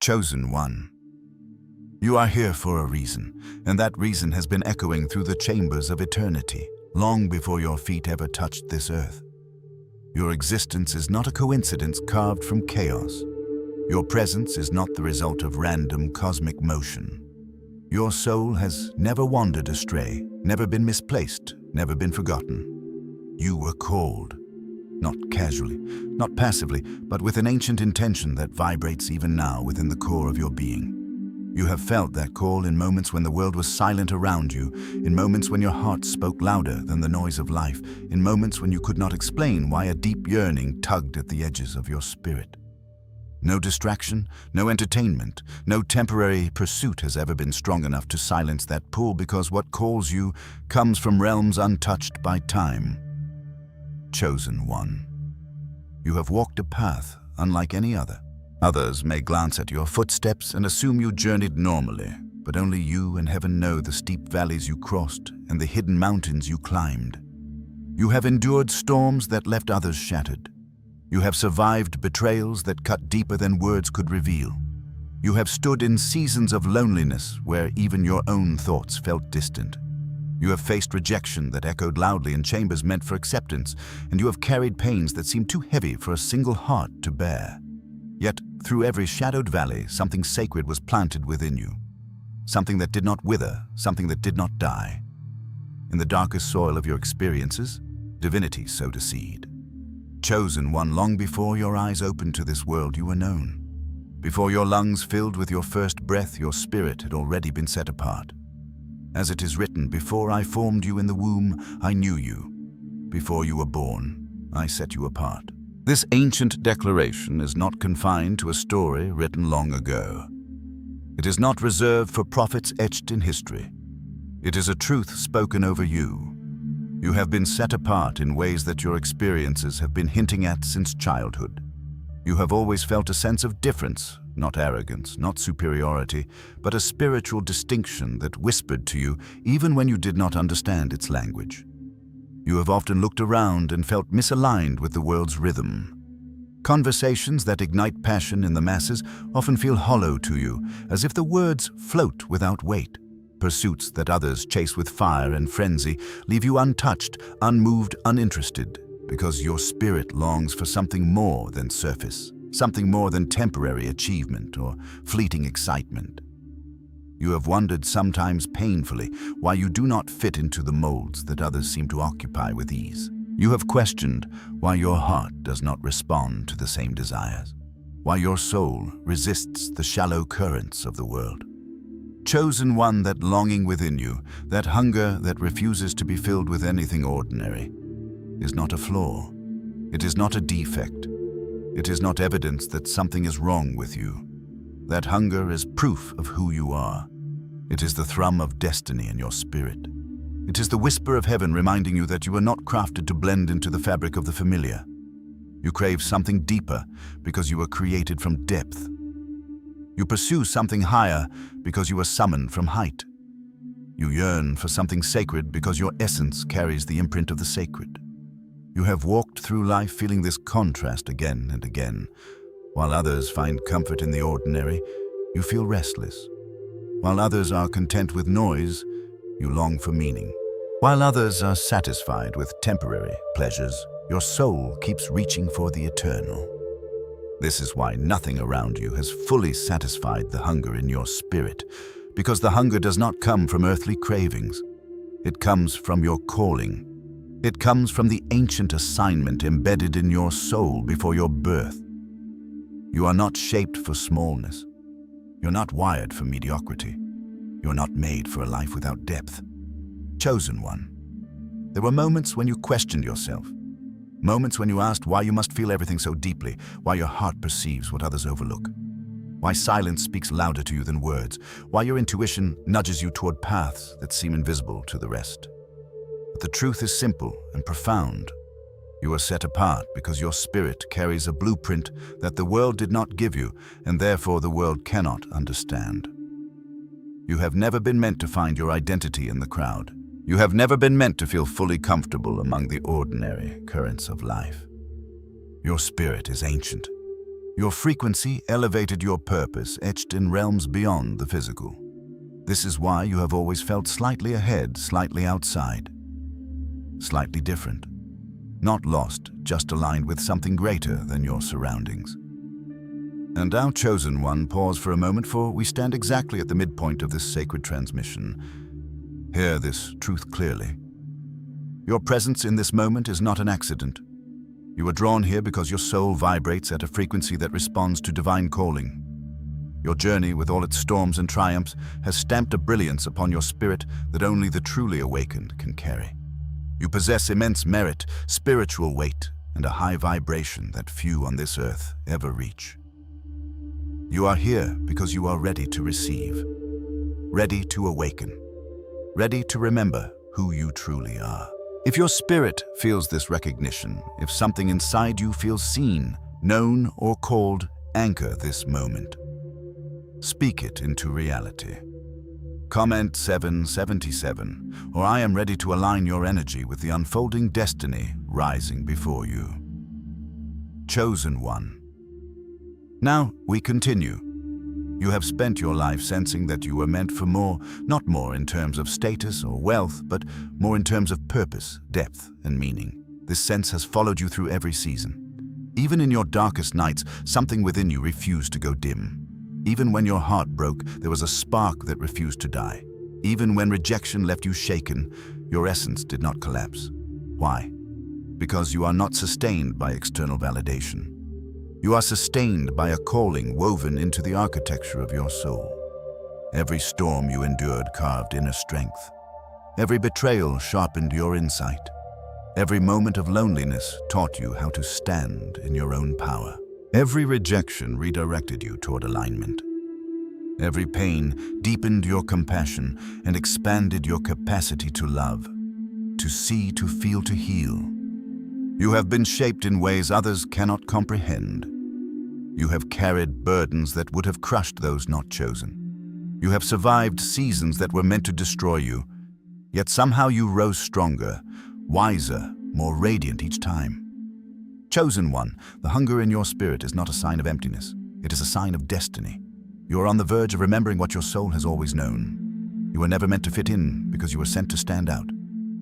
Chosen one. You are here for a reason, and that reason has been echoing through the chambers of eternity, long before your feet ever touched this earth. Your existence is not a coincidence carved from chaos. Your presence is not the result of random cosmic motion. Your soul has never wandered astray, never been misplaced, never been forgotten. You were called, not casually, not passively, but with an ancient intention that vibrates even now within the core of your being. You have felt that call in moments when the world was silent around you, in moments when your heart spoke louder than the noise of life, in moments when you could not explain why a deep yearning tugged at the edges of your spirit. No distraction, no entertainment, no temporary pursuit has ever been strong enough to silence that pull, because what calls you comes from realms untouched by time. Chosen one. You have walked a path unlike any other. Others may glance at your footsteps and assume you journeyed normally, but only you and heaven know the steep valleys you crossed and the hidden mountains you climbed. You have endured storms that left others shattered. You have survived betrayals that cut deeper than words could reveal. You have stood in seasons of loneliness where even your own thoughts felt distant. You have faced rejection that echoed loudly in chambers meant for acceptance, and you have carried pains that seemed too heavy for a single heart to bear. Yet, through every shadowed valley, something sacred was planted within you. Something that did not wither, something that did not die. In the darkest soil of your experiences, divinity sowed a seed. Chosen one, long before your eyes opened to this world, you were known. Before your lungs filled with your first breath, your spirit had already been set apart. As it is written, before I formed you in the womb, I knew you. Before you were born, I set you apart. This ancient declaration is not confined to a story written long ago. It is not reserved for prophets etched in history. It is a truth spoken over you. You have been set apart in ways that your experiences have been hinting at since childhood. You have always felt a sense of difference, not arrogance, not superiority, but a spiritual distinction that whispered to you even when you did not understand its language. You have often looked around and felt misaligned with the world's rhythm. Conversations that ignite passion in the masses often feel hollow to you, as if the words float without weight. Pursuits that others chase with fire and frenzy leave you untouched, unmoved, uninterested, because your spirit longs for something more than surface, something more than temporary achievement or fleeting excitement. You have wondered, sometimes painfully, why you do not fit into the molds that others seem to occupy with ease. You have questioned why your heart does not respond to the same desires, why your soul resists the shallow currents of the world. Chosen one, that longing within you, that hunger that refuses to be filled with anything ordinary, is not a flaw. It is not a defect. It is not evidence that something is wrong with you. That hunger is proof of who you are. It is the thrum of destiny in your spirit. It is the whisper of heaven reminding you that you are not crafted to blend into the fabric of the familiar. You crave something deeper because you were created from depth. You pursue something higher because you were summoned from height. You yearn for something sacred because your essence carries the imprint of the sacred. You have walked through life feeling this contrast again and again. While others find comfort in the ordinary, you feel restless. While others are content with noise, you long for meaning. While others are satisfied with temporary pleasures, your soul keeps reaching for the eternal. This is why nothing around you has fully satisfied the hunger in your spirit, because the hunger does not come from earthly cravings. It comes from your calling. It comes from the ancient assignment embedded in your soul before your birth. You are not shaped for smallness. You're not wired for mediocrity. You're not made for a life without depth. Chosen one. There were moments when you questioned yourself. Moments when you asked why you must feel everything so deeply, why your heart perceives what others overlook, why silence speaks louder to you than words, why your intuition nudges you toward paths that seem invisible to the rest. But the truth is simple and profound. You are set apart because your spirit carries a blueprint that the world did not give you, and therefore the world cannot understand. You have never been meant to find your identity in the crowd. You have never been meant to feel fully comfortable among the ordinary currents of life. Your spirit is ancient. Your frequency elevated your purpose, etched in realms beyond the physical. This is why you have always felt slightly ahead, slightly outside, slightly different. Not lost, just aligned with something greater than your surroundings. And our chosen one, pause for a moment, for we stand exactly at the midpoint of this sacred transmission. Hear this truth clearly. Your presence in this moment is not an accident. You are drawn here because your soul vibrates at a frequency that responds to divine calling. Your journey, with all its storms and triumphs, has stamped a brilliance upon your spirit that only the truly awakened can carry. You possess immense merit, spiritual weight, and a high vibration that few on this earth ever reach. You are here because you are ready to receive, ready to awaken, ready to remember who you truly are. If your spirit feels this recognition, if something inside you feels seen, known, or called, anchor this moment. Speak it into reality. Comment 777, or I am ready to align your energy with the unfolding destiny rising before you. Chosen one. Now we continue. You have spent your life sensing that you were meant for more, not more in terms of status or wealth, but more in terms of purpose, depth, and meaning. This sense has followed you through every season. Even in your darkest nights, something within you refused to go dim. Even when your heart broke, there was a spark that refused to die. Even when rejection left you shaken, your essence did not collapse. Why? Because you are not sustained by external validation. You are sustained by a calling woven into the architecture of your soul. Every storm you endured carved inner strength. Every betrayal sharpened your insight. Every moment of loneliness taught you how to stand in your own power. Every rejection redirected you toward alignment. Every pain deepened your compassion and expanded your capacity to love, to see, to feel, to heal. You have been shaped in ways others cannot comprehend. You have carried burdens that would have crushed those not chosen. You have survived seasons that were meant to destroy you, yet somehow you rose stronger, wiser, more radiant each time. Chosen one, the hunger in your spirit is not a sign of emptiness. It is a sign of destiny. You are on the verge of remembering what your soul has always known. You were never meant to fit in because you were sent to stand out,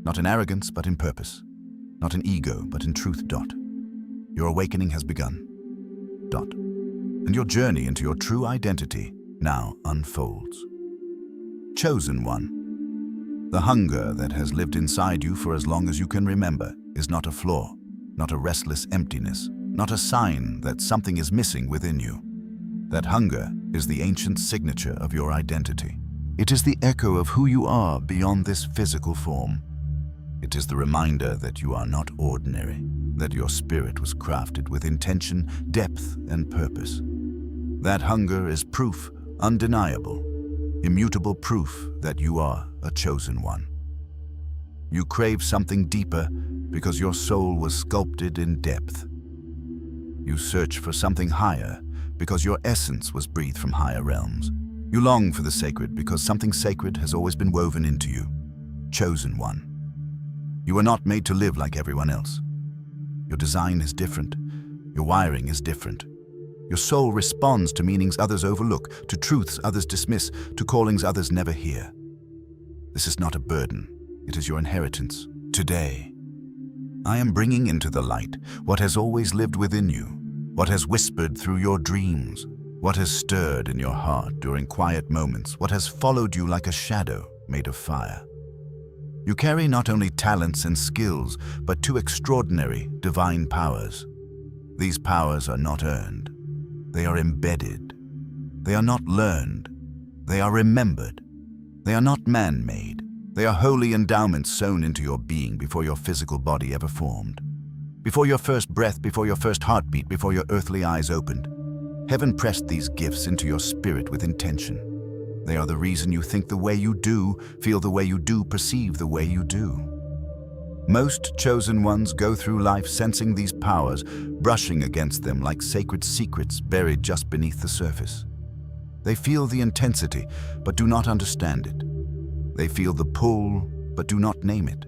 not in arrogance, but in purpose. Not in ego, but in truth. Your awakening has begun. And your journey into your true identity now unfolds. Chosen one. The hunger that has lived inside you for as long as you can remember is not a flaw, not a restless emptiness, not a sign that something is missing within you. That hunger is the ancient signature of your identity. It is the echo of who you are beyond this physical form. It is the reminder that you are not ordinary, that your spirit was crafted with intention, depth, and purpose. That hunger is proof, undeniable, immutable proof that you are a chosen one. You crave something deeper because your soul was sculpted in depth. You search for something higher because your essence was breathed from higher realms. You long for the sacred because something sacred has always been woven into you. Chosen one. You are not made to live like everyone else. Your design is different. Your wiring is different. Your soul responds to meanings others overlook, to truths others dismiss, to callings others never hear. This is not a burden. It is your inheritance. Today, I am bringing into the light what has always lived within you, what has whispered through your dreams, what has stirred in your heart during quiet moments, what has followed you like a shadow made of fire. You carry not only talents and skills, but two extraordinary divine powers. These powers are not earned. They are embedded. They are not learned. They are remembered. They are not man-made. They are holy endowments sown into your being before your physical body ever formed. Before your first breath, before your first heartbeat, before your earthly eyes opened. Heaven pressed these gifts into your spirit with intention. They are the reason you think the way you do, feel the way you do, perceive the way you do. Most chosen ones go through life sensing these powers, brushing against them like sacred secrets buried just beneath the surface. They feel the intensity, but do not understand it. They feel the pull, but do not name it.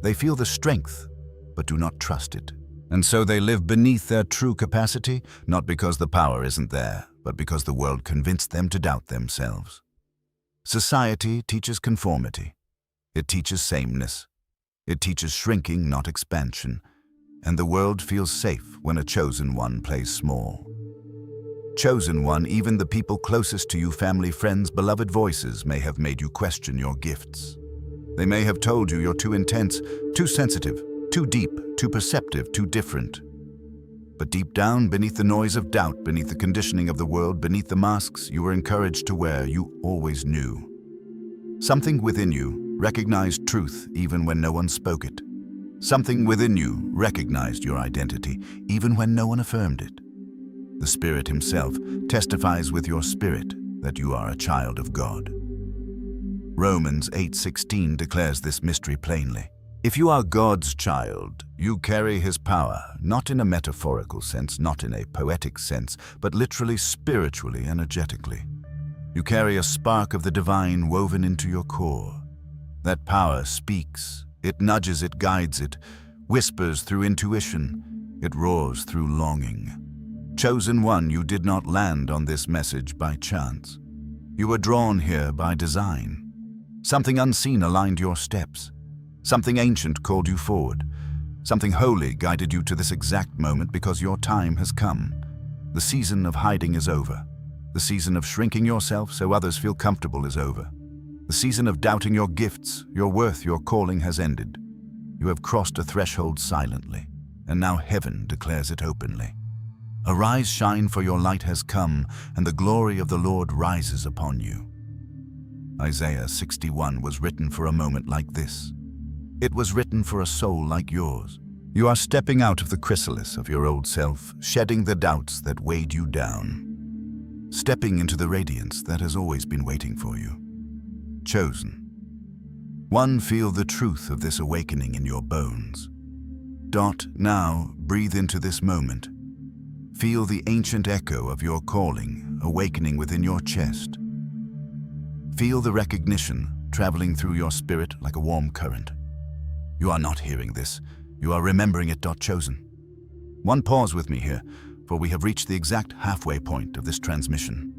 They feel the strength, but do not trust it. And so they live beneath their true capacity, not because the power isn't there, but because the world convinced them to doubt themselves. Society teaches conformity. It teaches sameness. It teaches shrinking, not expansion. And the world feels safe when a chosen one plays small. Chosen one, even the people closest to you, family, friends, beloved voices, may have made you question your gifts. They may have told you you're too intense, too sensitive, too deep, too perceptive, too different. But deep down, beneath the noise of doubt, beneath the conditioning of the world, beneath the masks you were encouraged to wear, you always knew. Something within you recognized truth even when no one spoke it. Something within you recognized your identity even when no one affirmed it. The Spirit Himself testifies with your spirit that you are a child of God. Romans 8:16 declares this mystery plainly. If you are God's child, you carry His power, not in a metaphorical sense, not in a poetic sense, but literally, spiritually, energetically. You carry a spark of the divine woven into your core. That power speaks, it nudges, it guides, it whispers through intuition, it roars through longing. Chosen one, you did not land on this message by chance. You were drawn here by design. Something unseen aligned your steps. Something ancient called you forward. Something holy guided you to this exact moment because your time has come. The season of hiding is over. The season of shrinking yourself so others feel comfortable is over. The season of doubting your gifts, your worth, your calling has ended. You have crossed a threshold silently, and now heaven declares it openly. Arise, shine, for your light has come, and the glory of the Lord rises upon you. Isaiah 61 was written for a moment like this. It was written for a soul like yours. You are stepping out of the chrysalis of your old self, shedding the doubts that weighed you down, stepping into the radiance that has always been waiting for you. Chosen. One, feel the truth of this awakening in your bones. Now, breathe into this moment. Feel the ancient echo of your calling awakening within your chest. Feel the recognition traveling through your spirit like a warm current. You are not hearing this. You are remembering it. Chosen. One, pause with me here, for we have reached the exact halfway point of this transmission.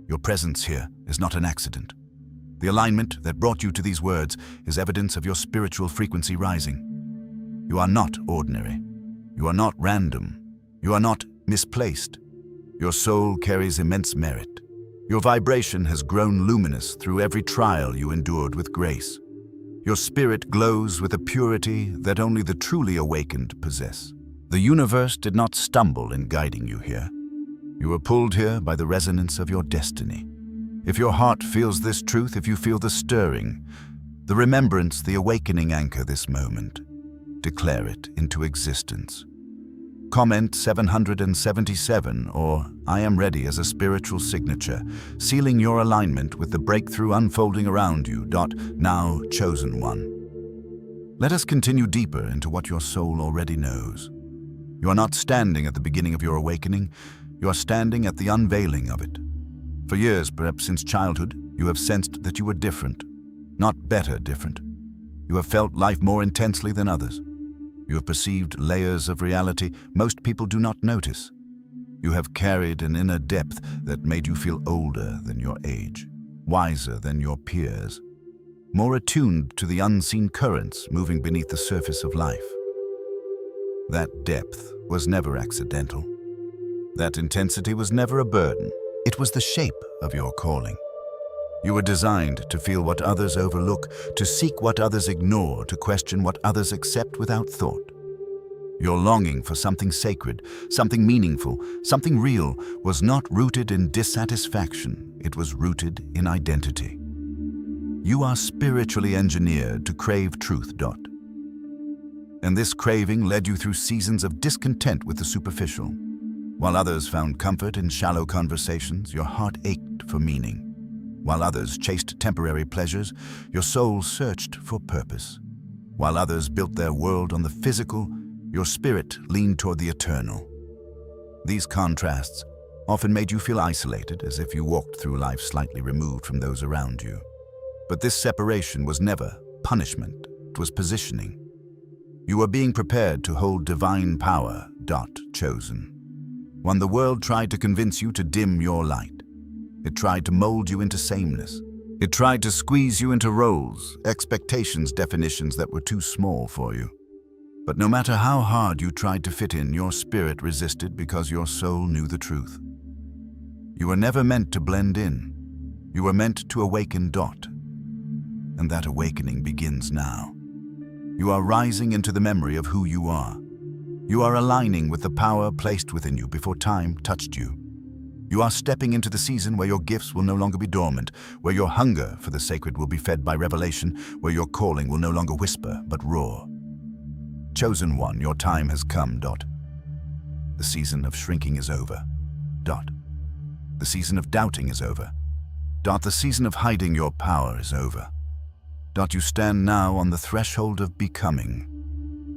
Your presence here is not an accident. The alignment that brought you to these words is evidence of your spiritual frequency rising. You are not ordinary. You are not random. You are not misplaced. Your soul carries immense merit. Your vibration has grown luminous through every trial you endured with grace. Your spirit glows with a purity that only the truly awakened possess. The universe did not stumble in guiding you here. You were pulled here by the resonance of your destiny. If your heart feels this truth, if you feel the stirring, the remembrance, the awakening anchor this moment, declare it into existence. Comment 777 or I am ready as a spiritual signature, sealing your alignment with the breakthrough unfolding around you. Now, chosen one. Let us continue deeper into what your soul already knows. You are not standing at the beginning of your awakening, you are standing at the unveiling of it. For years, perhaps since childhood, you have sensed that you were different, not better different. You have felt life more intensely than others. You have perceived layers of reality most people do not notice. You have carried an inner depth that made you feel older than your age, wiser than your peers, more attuned to the unseen currents moving beneath the surface of life. That depth was never accidental. That intensity was never a burden. It was the shape of your calling. You were designed to feel what others overlook, to seek what others ignore, to question what others accept without thought. Your longing for something sacred, something meaningful, something real was not rooted in dissatisfaction. It was rooted in identity. You are spiritually engineered to crave truth. And this craving led you through seasons of discontent with the superficial. While others found comfort in shallow conversations, your heart ached for meaning. While others chased temporary pleasures, your soul searched for purpose. While others built their world on the physical, your spirit leaned toward the eternal. These contrasts often made you feel isolated, as if you walked through life slightly removed from those around you. But this separation was never punishment, it was positioning. You are being prepared to hold divine power. Chosen. When the world tried to convince you to dim your light, it tried to mold you into sameness. It tried to squeeze you into roles, expectations, definitions that were too small for you. But no matter how hard you tried to fit in, your spirit resisted because your soul knew the truth. You were never meant to blend in. You were meant to awaken. And that awakening begins now. You are rising into the memory of who you are. You are aligning with the power placed within you before time touched you. You are stepping into the season where your gifts will no longer be dormant, where your hunger for the sacred will be fed by revelation, where your calling will no longer whisper but roar. Chosen one, your time has come. The season of shrinking is over. The season of doubting is over. The season of hiding your power is over. You stand now on the threshold of becoming,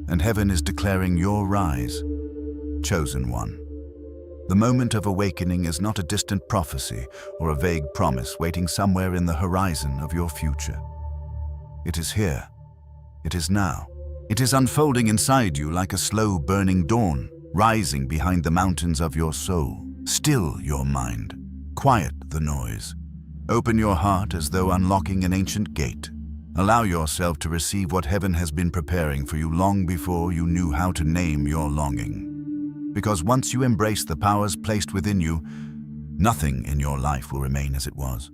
and heaven is declaring your rise. Chosen one. The moment of awakening is not a distant prophecy or a vague promise waiting somewhere in the horizon of your future. It is here. It is now. It is unfolding inside you like a slow burning dawn, rising behind the mountains of your soul. Still your mind. Quiet the noise. Open your heart as though unlocking an ancient gate. Allow yourself to receive what heaven has been preparing for you long before you knew how to name your longing. Because once you embrace the powers placed within you, nothing in your life will remain as it was.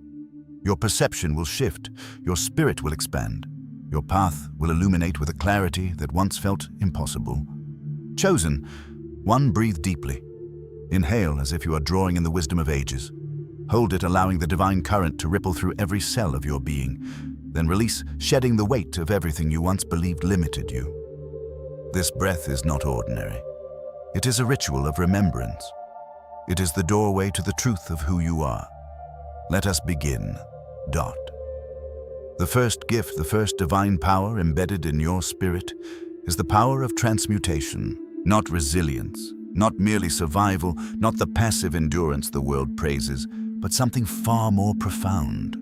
Your perception will shift, your spirit will expand, your path will illuminate with a clarity that once felt impossible. Chosen one, breathe deeply. Inhale as if you are drawing in the wisdom of ages. Hold it, allowing the divine current to ripple through every cell of your being. Then release, shedding the weight of everything you once believed limited you. This breath is not ordinary. It is a ritual of remembrance. It is the doorway to the truth of who you are. Let us begin. The first gift, the first divine power embedded in your spirit is the power of transmutation, not resilience, not merely survival, not the passive endurance the world praises, but something far more profound.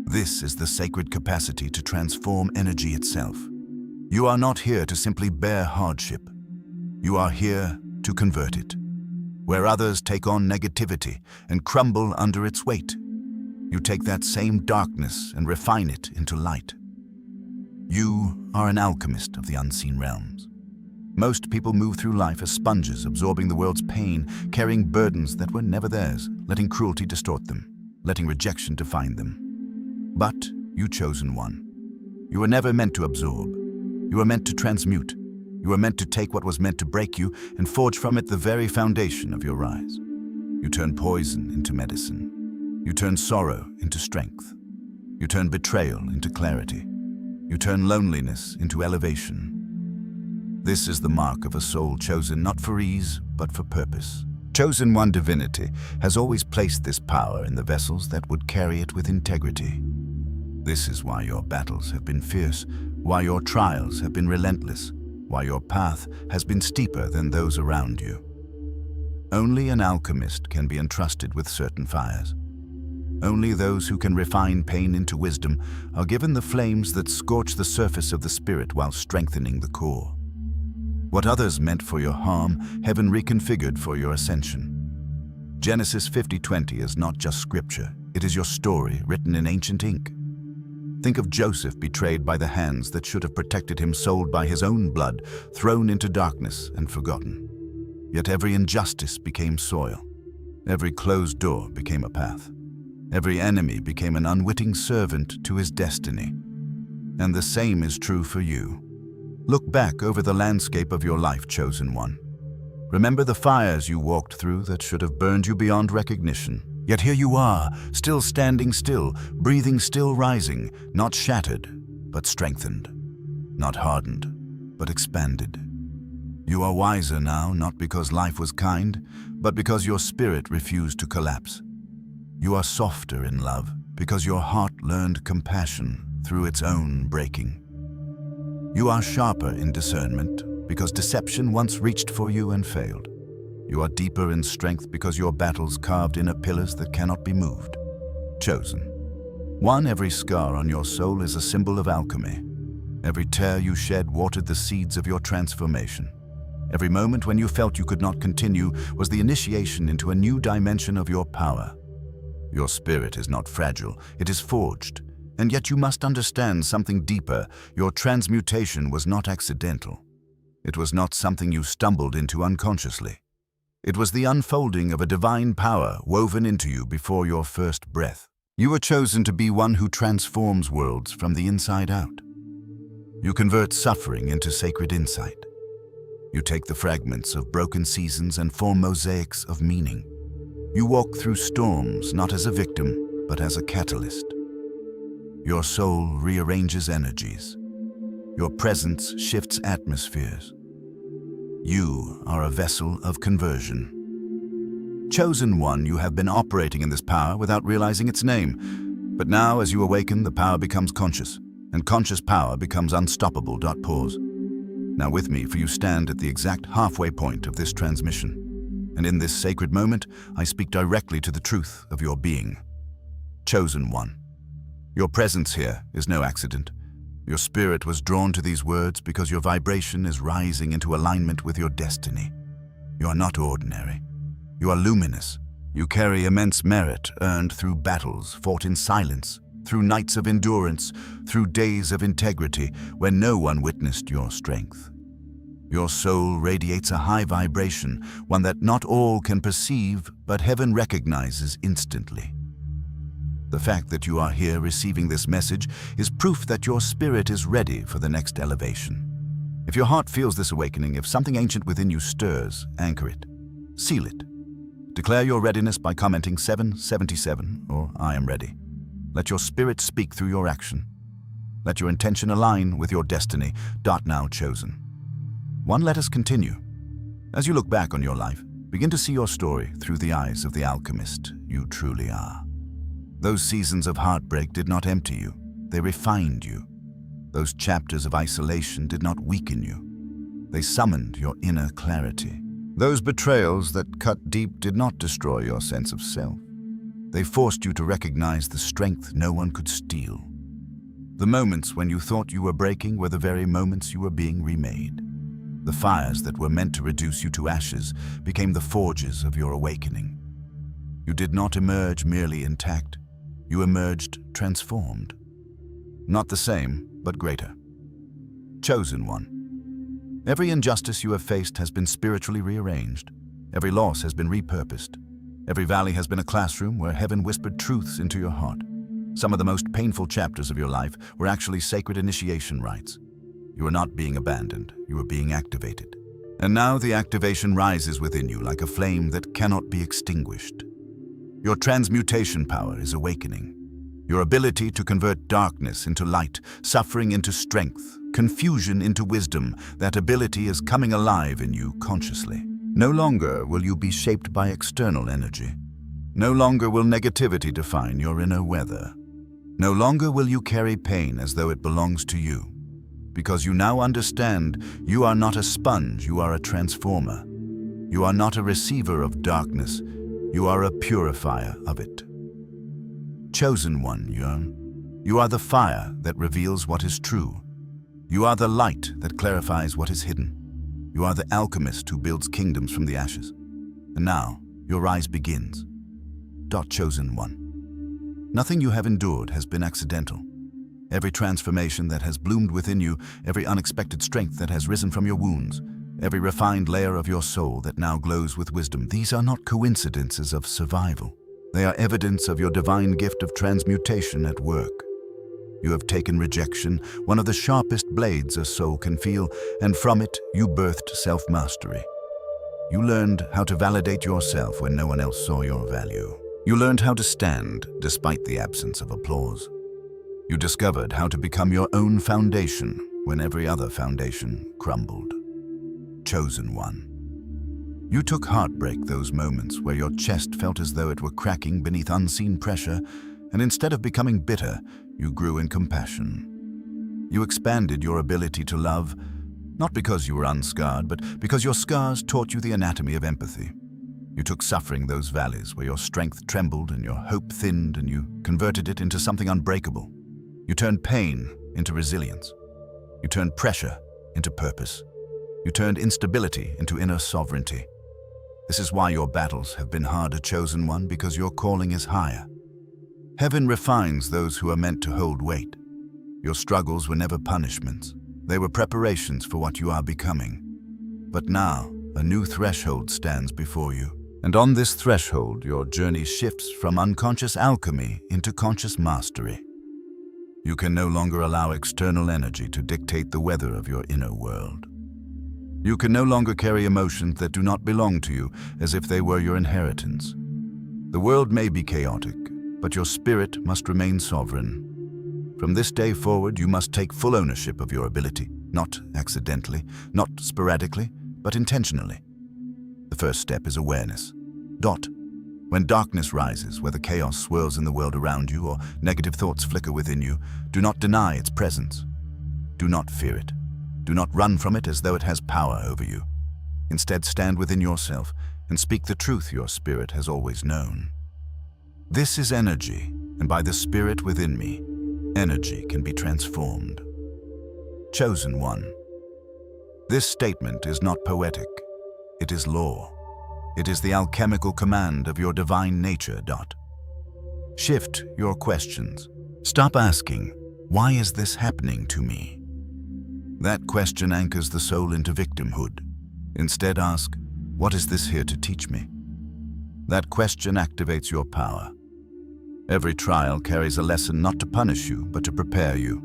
This is the sacred capacity to transform energy itself. You are not here to simply bear hardship. You are here to convert it. Where others take on negativity and crumble under its weight, you take that same darkness and refine it into light. You are an alchemist of the unseen realms. Most people move through life as sponges, absorbing the world's pain, carrying burdens that were never theirs, letting cruelty distort them, letting rejection define them. But you, chosen one, you were never meant to absorb. You were meant to transmute. You were meant to take what was meant to break you and forge from it the very foundation of your rise. You turn poison into medicine. You turn sorrow into strength. You turn betrayal into clarity. You turn loneliness into elevation. This is the mark of a soul chosen not for ease, but for purpose. Chosen one divinity has always placed this power in the vessels that would carry it with integrity. This is why your battles have been fierce, why your trials have been relentless, why your path has been steeper than those around you. Only an alchemist can be entrusted with certain fires. Only those who can refine pain into wisdom are given the flames that scorch the surface of the spirit while strengthening the core. What others meant for your harm, heaven reconfigured for your ascension. Genesis 50:20 is not just scripture, it is your story written in ancient ink. Think of Joseph betrayed by the hands that should have protected him, sold by his own blood, thrown into darkness and forgotten. Yet every injustice became soil. Every closed door became a path. Every enemy became an unwitting servant to his destiny. And the same is true for you. Look back over the landscape of your life, chosen one. Remember the fires you walked through that should have burned you beyond recognition. Yet here you are, still standing still, breathing, still rising, not shattered, but strengthened. Not hardened, but expanded. You are wiser now, not because life was kind, but because your spirit refused to collapse. You are softer in love, because your heart learned compassion through its own breaking. You are sharper in discernment, because deception once reached for you and failed. You are deeper in strength because your battles carved inner pillars that cannot be moved. Chosen one, every scar on your soul is a symbol of alchemy. Every tear you shed watered the seeds of your transformation. Every moment when you felt you could not continue was the initiation into a new dimension of your power. Your spirit is not fragile, it is forged. And yet you must understand something deeper. Your transmutation was not accidental. It was not something you stumbled into unconsciously. It was the unfolding of a divine power woven into you before your first breath. You were chosen to be one who transforms worlds from the inside out. You convert suffering into sacred insight. You take the fragments of broken seasons and form mosaics of meaning. You walk through storms not as a victim, but as a catalyst. Your soul rearranges energies. Your presence shifts atmospheres. You are a vessel of conversion. Chosen one, you have been operating in this power without realizing its name. But now, as you awaken, the power becomes conscious, and conscious power becomes unstoppable. Pause. Now with me, for you stand at the exact halfway point of this transmission. And in this sacred moment, I speak directly to the truth of your being. Chosen one. Your presence here is no accident. Your spirit was drawn to these words because your vibration is rising into alignment with your destiny. You are not ordinary. You are luminous. You carry immense merit earned through battles fought in silence, through nights of endurance, through days of integrity when no one witnessed your strength. Your soul radiates a high vibration, one that not all can perceive, but heaven recognizes instantly. The fact that you are here receiving this message is proof that your spirit is ready for the next elevation. If your heart feels this awakening, if something ancient within you stirs, anchor it, seal it. Declare your readiness by commenting 777 or I am ready. Let your spirit speak through your action. Let your intention align with your destiny. Now chosen. One, let us continue. As you look back on your life, begin to see your story through the eyes of the alchemist you truly are. Those seasons of heartbreak did not empty you, they refined you. Those chapters of isolation did not weaken you, they summoned your inner clarity. Those betrayals that cut deep did not destroy your sense of self. They forced you to recognize the strength no one could steal. The moments when you thought you were breaking were the very moments you were being remade. The fires that were meant to reduce you to ashes became the forges of your awakening. You did not emerge merely intact. You emerged transformed. Not the same, but greater. Chosen one. Every injustice you have faced has been spiritually rearranged. Every loss has been repurposed. Every valley has been a classroom where heaven whispered truths into your heart. Some of the most painful chapters of your life were actually sacred initiation rites. You were not being abandoned, you were being activated. And now the activation rises within you like a flame that cannot be extinguished. Your transmutation power is awakening. Your ability to convert darkness into light, suffering into strength, confusion into wisdom, that ability is coming alive in you consciously. No longer will you be shaped by external energy. No longer will negativity define your inner weather. No longer will you carry pain as though it belongs to you. Because you now understand you are not a sponge, you are a transformer. You are not a receiver of darkness, you are a purifier of it. Chosen one, you are the fire that reveals what is true. You are the light that clarifies what is hidden. You are the alchemist who builds kingdoms from the ashes. And now, your rise begins. Chosen one. Nothing you have endured has been accidental. Every transformation that has bloomed within you, every unexpected strength that has risen from your wounds, every refined layer of your soul that now glows with wisdom, these are not coincidences of survival. They are evidence of your divine gift of transmutation at work. You have taken rejection, one of the sharpest blades a soul can feel, and from it you birthed self-mastery. You learned how to validate yourself when no one else saw your value. You learned how to stand despite the absence of applause. You discovered how to become your own foundation when every other foundation crumbled. Chosen one. You took heartbreak, those moments where your chest felt as though it were cracking beneath unseen pressure, and instead of becoming bitter, you grew in compassion. You expanded your ability to love, not because you were unscarred, but because your scars taught you the anatomy of empathy. You took suffering, those valleys where your strength trembled and your hope thinned, and you converted it into something unbreakable. You turned pain into resilience. You turned pressure into purpose. You turned instability into inner sovereignty. This is why your battles have been harder, chosen one, because your calling is higher. Heaven refines those who are meant to hold weight. Your struggles were never punishments. They were preparations for what you are becoming. But now, a new threshold stands before you. And on this threshold, your journey shifts from unconscious alchemy into conscious mastery. You can no longer allow external energy to dictate the weather of your inner world. You can no longer carry emotions that do not belong to you as if they were your inheritance. The world may be chaotic, but your spirit must remain sovereign. From this day forward, you must take full ownership of your ability, not accidentally, not sporadically, but intentionally. The first step is awareness. When darkness rises, whether chaos swirls in the world around you or negative thoughts flicker within you, do not deny its presence. Do not fear it. Do not run from it as though it has power over you. Instead, stand within yourself and speak the truth your spirit has always known. This is energy, and by the spirit within me, energy can be transformed. Chosen one. This statement is not poetic. It is law. It is the alchemical command of your divine nature. Shift your questions. Stop asking, why is this happening to me? That question anchors the soul into victimhood. Instead, ask, what is this here to teach me? That question activates your power. Every trial carries a lesson not to punish you, but to prepare you.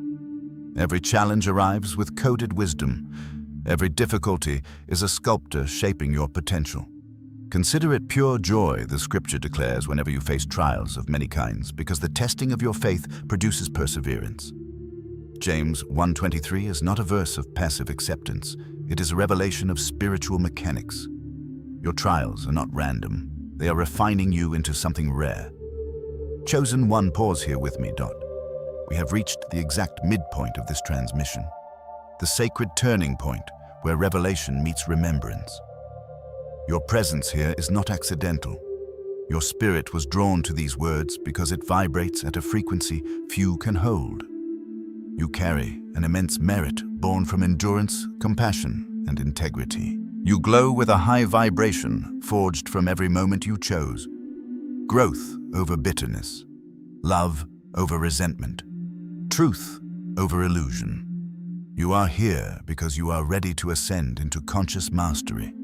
Every challenge arrives with coded wisdom. Every difficulty is a sculptor shaping your potential. Consider it pure joy, the scripture declares, whenever you face trials of many kinds, because the testing of your faith produces perseverance. James 1:23 is not a verse of passive acceptance. It is a revelation of spiritual mechanics. Your trials are not random. They are refining you into something rare. Chosen one, pause here with me. We have reached the exact midpoint of this transmission. The sacred turning point where revelation meets remembrance. Your presence here is not accidental. Your spirit was drawn to these words because it vibrates at a frequency few can hold. You carry an immense merit born from endurance, compassion, and integrity. You glow with a high vibration forged from every moment you chose. Growth over bitterness. Love over resentment. Truth over illusion. You are here because you are ready to ascend into conscious mastery.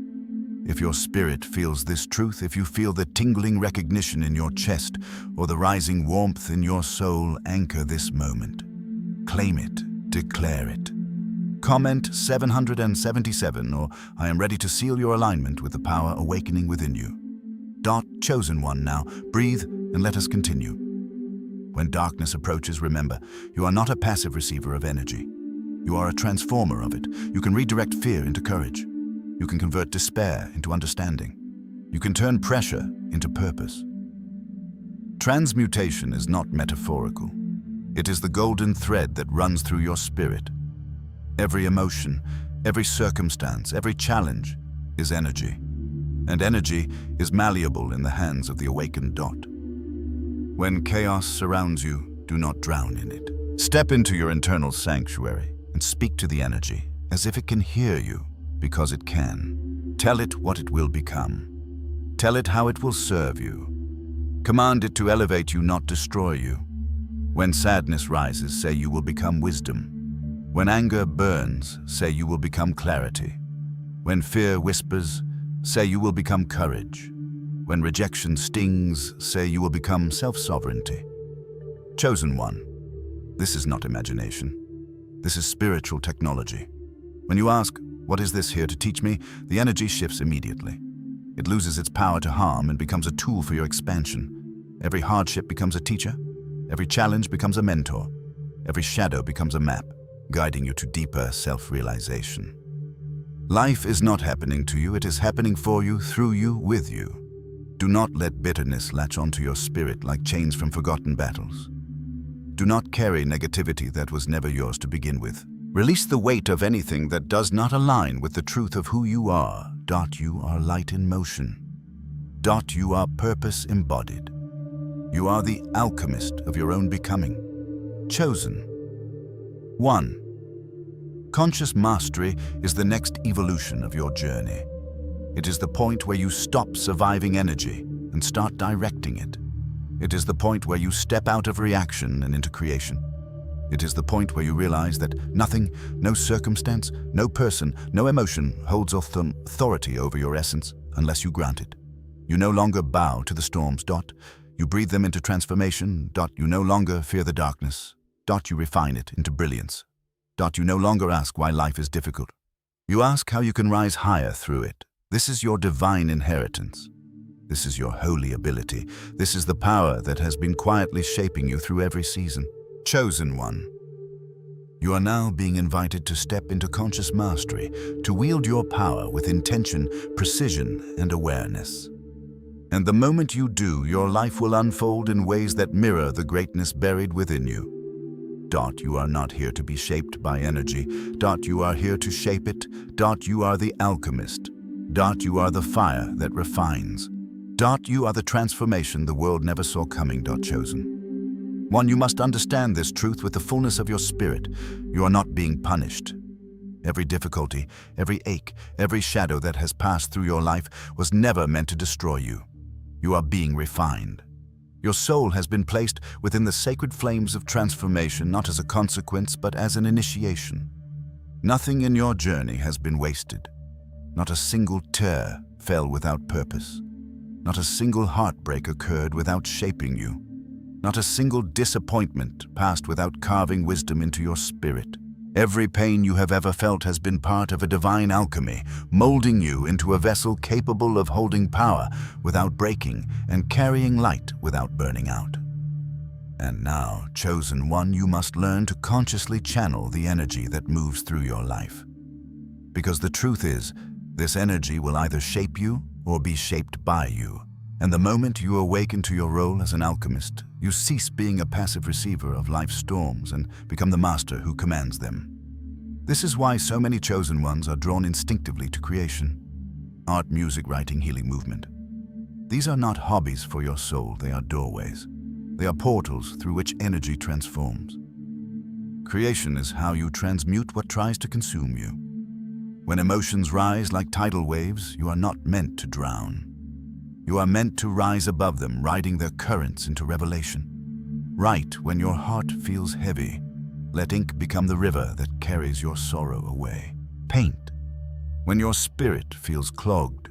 If your spirit feels this truth, if you feel the tingling recognition in your chest or the rising warmth in your soul, anchor this moment. Claim it, declare it. Comment 777 or I am ready to seal your alignment with the power awakening within you. Chosen one, now breathe and let us continue. When darkness approaches, remember, you are not a passive receiver of energy. You are a transformer of it. You can redirect fear into courage. You can convert despair into understanding. You can turn pressure into purpose. Transmutation is not metaphorical. It is the golden thread that runs through your spirit. Every emotion, every circumstance, every challenge is energy. And energy is malleable in the hands of the awakened. When chaos surrounds you, do not drown in it. Step into your internal sanctuary and speak to the energy as if it can hear you. Because it can. Tell it what it will become. Tell it how it will serve you. Command it to elevate you, not destroy you. When sadness rises, say you will become wisdom. When anger burns, say you will become clarity. When fear whispers, say you will become courage. When rejection stings, say you will become self-sovereignty. Chosen one, this is not imagination. This is spiritual technology. When you ask, what is this here to teach me? The energy shifts immediately. It loses its power to harm and becomes a tool for your expansion. Every hardship becomes a teacher. Every challenge becomes a mentor. Every shadow becomes a map, guiding you to deeper self-realization. Life is not happening to you. It is happening for you, through you, with you. Do not let bitterness latch onto your spirit like chains from forgotten battles. Do not carry negativity that was never yours to begin with. Release the weight of anything that does not align with the truth of who you are. You are light in motion. You are purpose embodied. You are the alchemist of your own becoming. Chosen. 1. Conscious mastery is the next evolution of your journey. It is the point where you stop surviving energy and start directing it. It is the point where you step out of reaction and into creation. It is the point where you realize that nothing, no circumstance, no person, no emotion holds authority over your essence unless you grant it. You no longer bow to the storms. You breathe them into transformation. You no longer fear the darkness. You refine it into brilliance. You no longer ask why life is difficult. You ask how you can rise higher through it. This is your divine inheritance. This is your holy ability. This is the power that has been quietly shaping you through every season. Chosen one. You are now being invited to step into conscious mastery, to wield your power with intention, precision, and awareness. And the moment you do, your life will unfold in ways that mirror the greatness buried within you. You are not here to be shaped by energy. You are here to shape it. You are the alchemist. You are the fire that refines. You are the transformation the world never saw coming. Chosen one, you must understand this truth with the fullness of your spirit. You are not being punished. Every difficulty, every ache, every shadow that has passed through your life was never meant to destroy you. You are being refined. Your soul has been placed within the sacred flames of transformation, not as a consequence, but as an initiation. Nothing in your journey has been wasted. Not a single tear fell without purpose. Not a single heartbreak occurred without shaping you. Not a single disappointment passed without carving wisdom into your spirit. Every pain you have ever felt has been part of a divine alchemy, molding you into a vessel capable of holding power without breaking and carrying light without burning out. And now, chosen one, you must learn to consciously channel the energy that moves through your life. Because the truth is, this energy will either shape you or be shaped by you. And the moment you awaken to your role as an alchemist, you cease being a passive receiver of life's storms and become the master who commands them. This is why so many chosen ones are drawn instinctively to creation. Art, music, writing, healing, movement. These are not hobbies for your soul, they are doorways. They are portals through which energy transforms. Creation is how you transmute what tries to consume you. When emotions rise like tidal waves, you are not meant to drown. You are meant to rise above them, riding their currents into revelation. Write when your heart feels heavy. Let ink become the river that carries your sorrow away. Paint when your spirit feels clogged.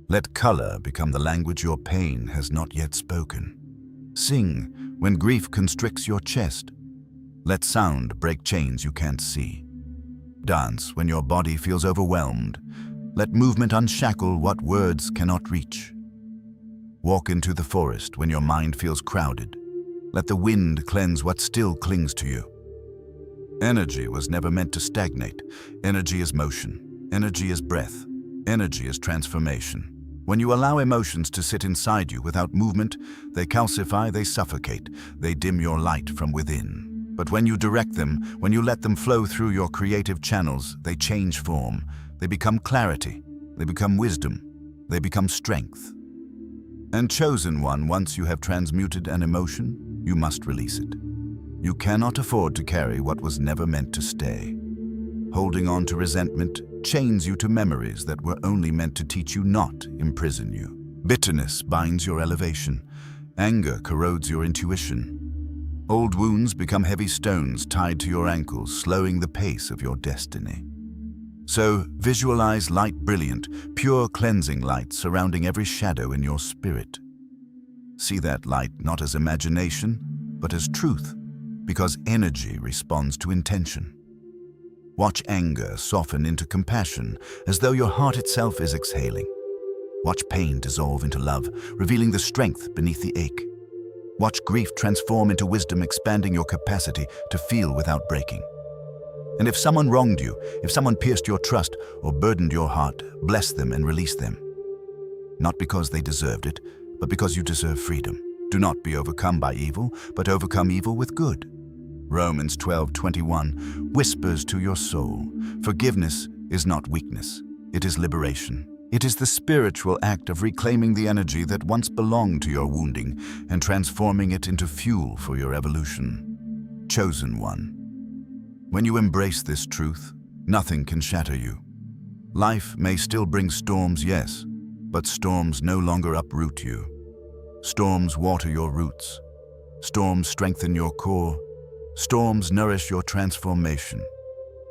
Let color become the language your pain has not yet spoken. Sing when grief constricts your chest. Let sound break chains you can't see. Dance when your body feels overwhelmed. Let movement unshackle what words cannot reach. Walk into the forest when your mind feels crowded. Let the wind cleanse what still clings to you. Energy was never meant to stagnate. Energy is motion. Energy is breath. Energy is transformation. When you allow emotions to sit inside you without movement, they calcify, they suffocate, they dim your light from within. But when you direct them, when you let them flow through your creative channels, they change form. They become clarity. They become wisdom. They become strength. And chosen one, once you have transmuted an emotion, you must release it. You cannot afford to carry what was never meant to stay. Holding on to resentment chains you to memories that were only meant to teach you, not imprison you. Bitterness binds your elevation. Anger corrodes your intuition. Old wounds become heavy stones tied to your ankles, slowing the pace of your destiny. So visualize light, brilliant, pure cleansing light surrounding every shadow in your spirit. See that light not as imagination, but as truth, because energy responds to intention. Watch anger soften into compassion as though your heart itself is exhaling. Watch pain dissolve into love, revealing the strength beneath the ache. Watch grief transform into wisdom, expanding your capacity to feel without breaking. And if someone wronged you, if someone pierced your trust or burdened your heart, bless them and release them. Not because they deserved it, but because you deserve freedom. Do not be overcome by evil, but overcome evil with good. Romans 12:21 whispers to your soul, forgiveness is not weakness, it is liberation. It is the spiritual act of reclaiming the energy that once belonged to your wounding and transforming it into fuel for your evolution. Chosen one. When you embrace this truth, Nothing can shatter you. Life may still bring storms, yes, but storms no longer uproot you. Storms water your roots. Storms strengthen your core. Storms nourish your transformation.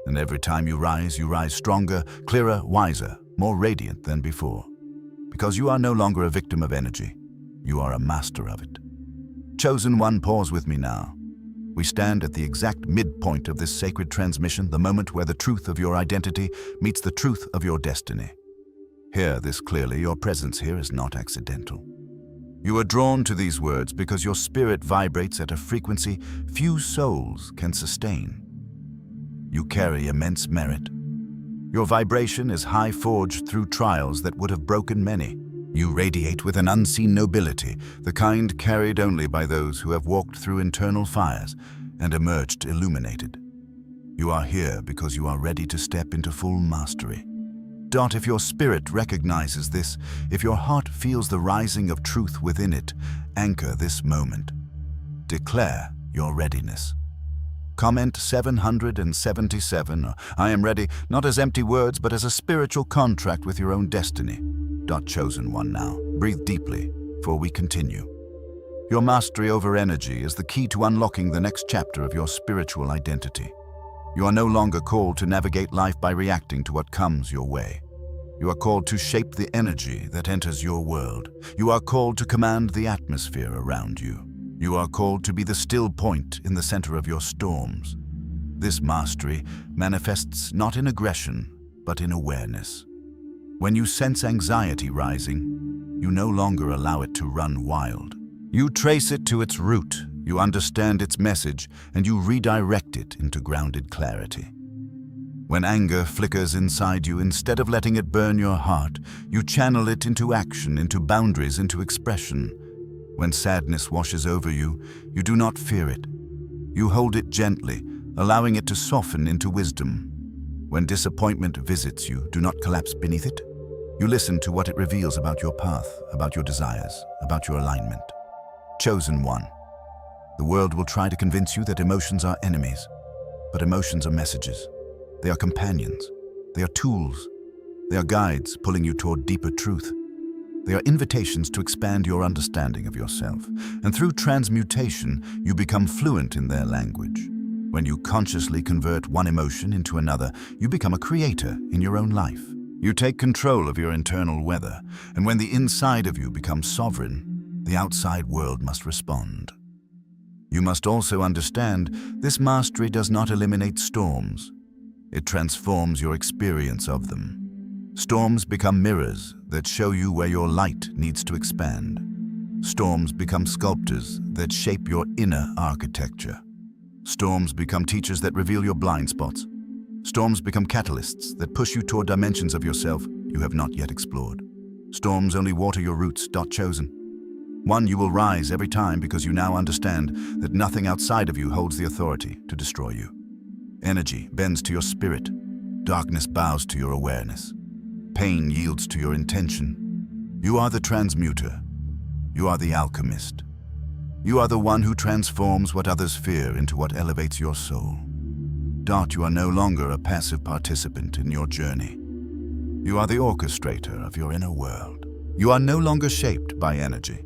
And every time you rise stronger, clearer, wiser, more radiant than before. Because you are no longer a victim of energy. You are a master of it. Chosen one, pause with me now. We stand at the exact midpoint of this sacred transmission, the moment where the truth of your identity meets the truth of your destiny. Hear this clearly, your presence here is not accidental. You are drawn to these words because your spirit vibrates at a frequency few souls can sustain. You carry immense merit. Your vibration is high, forged through trials that would have broken many. You radiate with an unseen nobility, the kind carried only by those who have walked through internal fires and emerged illuminated. You are here because you are ready to step into full mastery. If your spirit recognizes this, if your heart feels the rising of truth within it, anchor this moment. Declare your readiness. Comment 777, I am ready, not as empty words, but as a spiritual contract with your own destiny. Chosen one now. Breathe deeply, for we continue. Your mastery over energy is the key to unlocking the next chapter of your spiritual identity. You are no longer called to navigate life by reacting to what comes your way. You are called to shape the energy that enters your world. You are called to command the atmosphere around you. You are called to be the still point in the center of your storms. This mastery manifests not in aggression, but in awareness. When you sense anxiety rising, you no longer allow it to run wild. You trace it to its root, you understand its message, and you redirect it into grounded clarity. When anger flickers inside you, instead of letting it burn your heart, you channel it into action, into boundaries, into expression. When sadness washes over you, you do not fear it. You hold it gently, allowing it to soften into wisdom. When disappointment visits you, do not collapse beneath it. You listen to what it reveals about your path, about your desires, about your alignment. Chosen one. The world will try to convince you that emotions are enemies, but emotions are messages. They are companions. They are tools. They are guides pulling you toward deeper truth. They are invitations to expand your understanding of yourself. And through transmutation, you become fluent in their language. When you consciously convert one emotion into another, you become a creator in your own life. You take control of your internal weather, and when the inside of you becomes sovereign, the outside world must respond. You must also understand this mastery does not eliminate storms. It transforms your experience of them. Storms become mirrors that show you where your light needs to expand. Storms become sculptors that shape your inner architecture. Storms become teachers that reveal your blind spots. Storms become catalysts that push you toward dimensions of yourself you have not yet explored. Storms only water your roots. Chosen one, you will rise every time because you now understand that nothing outside of you holds the authority to destroy you. Energy bends to your spirit. Darkness bows to your awareness. Pain yields to your intention. You are the transmuter. You are the alchemist. You are the one who transforms what others fear into what elevates your soul. You are no longer a passive participant in your journey. You are the orchestrator of your inner world. You are no longer shaped by energy.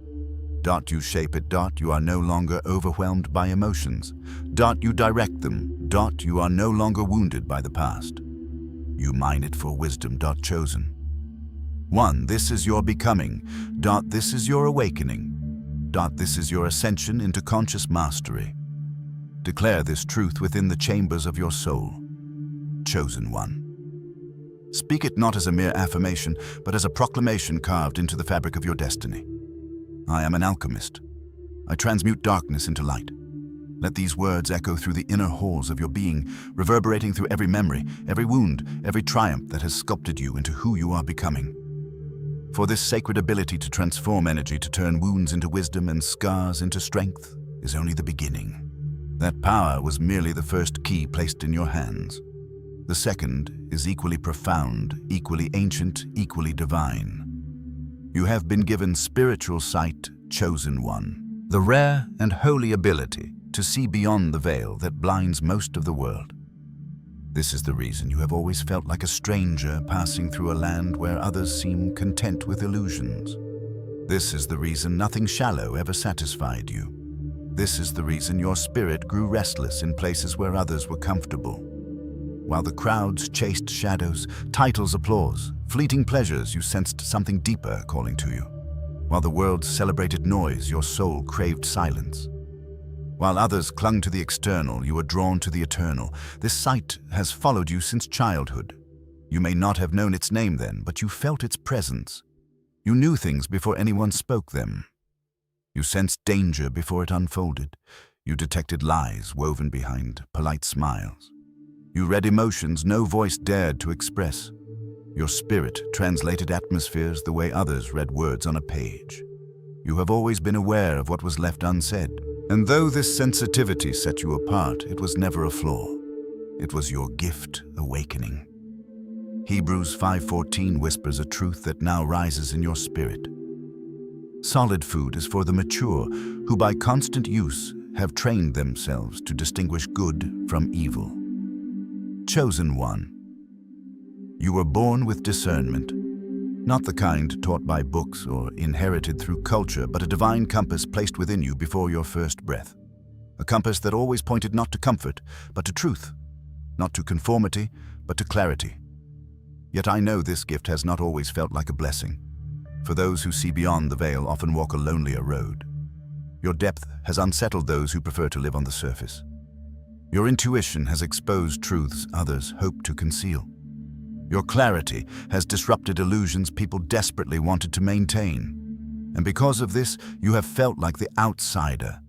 You shape it. You are no longer overwhelmed by emotions. You direct them. You are no longer wounded by the past. You mine it for wisdom. Chosen one, this is your becoming. This is your awakening. This is your ascension into conscious mastery. Declare this truth within the chambers of your soul. Chosen one. Speak it not as a mere affirmation, but as a proclamation carved into the fabric of your destiny. I am an alchemist. I transmute darkness into light. Let these words echo through the inner halls of your being, reverberating through every memory, every wound, every triumph that has sculpted you into who you are becoming. For this sacred ability to transform energy, to turn wounds into wisdom and scars into strength, is only the beginning. That power was merely the first key placed in your hands. The second is equally profound, equally ancient, equally divine. You have been given spiritual sight, chosen one, the rare and holy ability to see beyond the veil that blinds most of the world. This is the reason you have always felt like a stranger passing through a land where others seem content with illusions. This is the reason nothing shallow ever satisfied you. This is the reason your spirit grew restless in places where others were comfortable. While the crowds chased shadows, titles, applause, fleeting pleasures, you sensed something deeper calling to you. While the world celebrated noise, your soul craved silence. While others clung to the external, you were drawn to the eternal. This sight has followed you since childhood. You may not have known its name then, but you felt its presence. You knew things before anyone spoke them. You sensed danger before it unfolded. You detected lies woven behind polite smiles. You read emotions no voice dared to express. Your spirit translated atmospheres the way others read words on a page. You have always been aware of what was left unsaid. And though this sensitivity set you apart, it was never a flaw. It was your gift awakening. Hebrews 5:14 whispers a truth that now rises in your spirit. Solid food is for the mature, who by constant use have trained themselves to distinguish good from evil. Chosen one. You were born with discernment, not the kind taught by books or inherited through culture, but a divine compass placed within you before your first breath. A compass that always pointed not to comfort, but to truth, not to conformity, but to clarity. Yet I know this gift has not always felt like a blessing. For those who see beyond the veil often walk a lonelier road. Your depth has unsettled those who prefer to live on the surface. Your intuition has exposed truths others hope to conceal. Your clarity has disrupted illusions people desperately wanted to maintain. And because of this, you have felt like the outsider,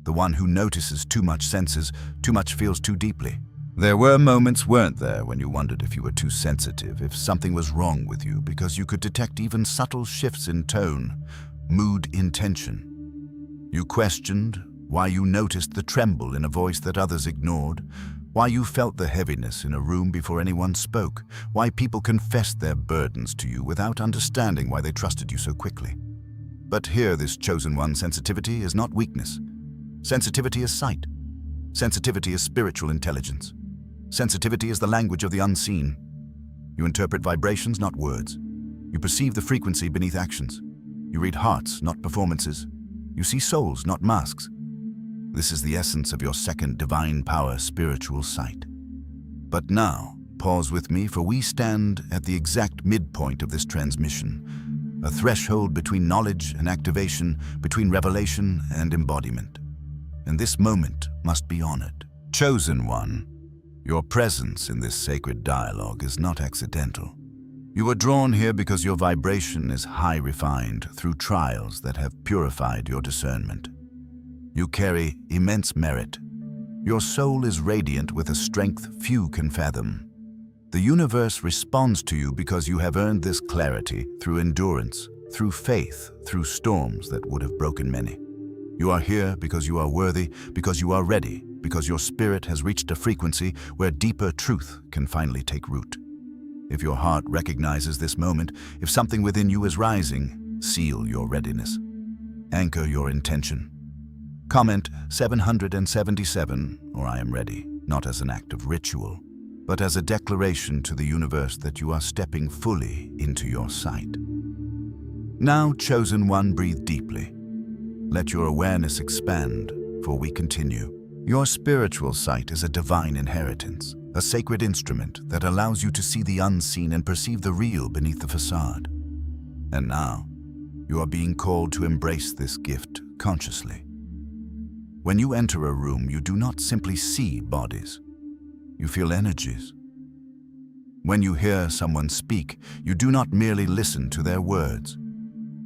the one who notices too much, senses too much, feels too deeply. There were moments, weren't there, when you wondered if you were too sensitive, if something was wrong with you, because you could detect even subtle shifts in tone, mood, intention. You questioned why you noticed the tremble in a voice that others ignored, why you felt the heaviness in a room before anyone spoke, why people confessed their burdens to you without understanding why they trusted you so quickly. But here, this chosen one, sensitivity is not weakness. Sensitivity is sight. Sensitivity is spiritual intelligence. Sensitivity is the language of the unseen. You interpret vibrations, not words. You perceive the frequency beneath actions. You read hearts, not performances. You see souls, not masks. This is the essence of your second divine power, spiritual sight. But now, pause with me, for we stand at the exact midpoint of this transmission, a threshold between knowledge and activation, between revelation and embodiment. And this moment must be honored. Chosen one, your presence in this sacred dialogue is not accidental. You are drawn here because your vibration is high refined through trials that have purified your discernment. You carry immense merit. Your soul is radiant with a strength few can fathom. The universe responds to you because you have earned this clarity through endurance, through faith, through storms that would have broken many. You are here because you are worthy, because you are ready, because your spirit has reached a frequency where deeper truth can finally take root. If your heart recognizes this moment, if something within you is rising, seal your readiness. Anchor your intention. Comment 777, or I am ready, not as an act of ritual, but as a declaration to the universe that you are stepping fully into your sight. Now, chosen one, breathe deeply. Let your awareness expand, for we continue. Your spiritual sight is a divine inheritance, a sacred instrument that allows you to see the unseen and perceive the real beneath the facade. And now, you are being called to embrace this gift consciously. When you enter a room, you do not simply see bodies. You feel energies. When you hear someone speak, you do not merely listen to their words.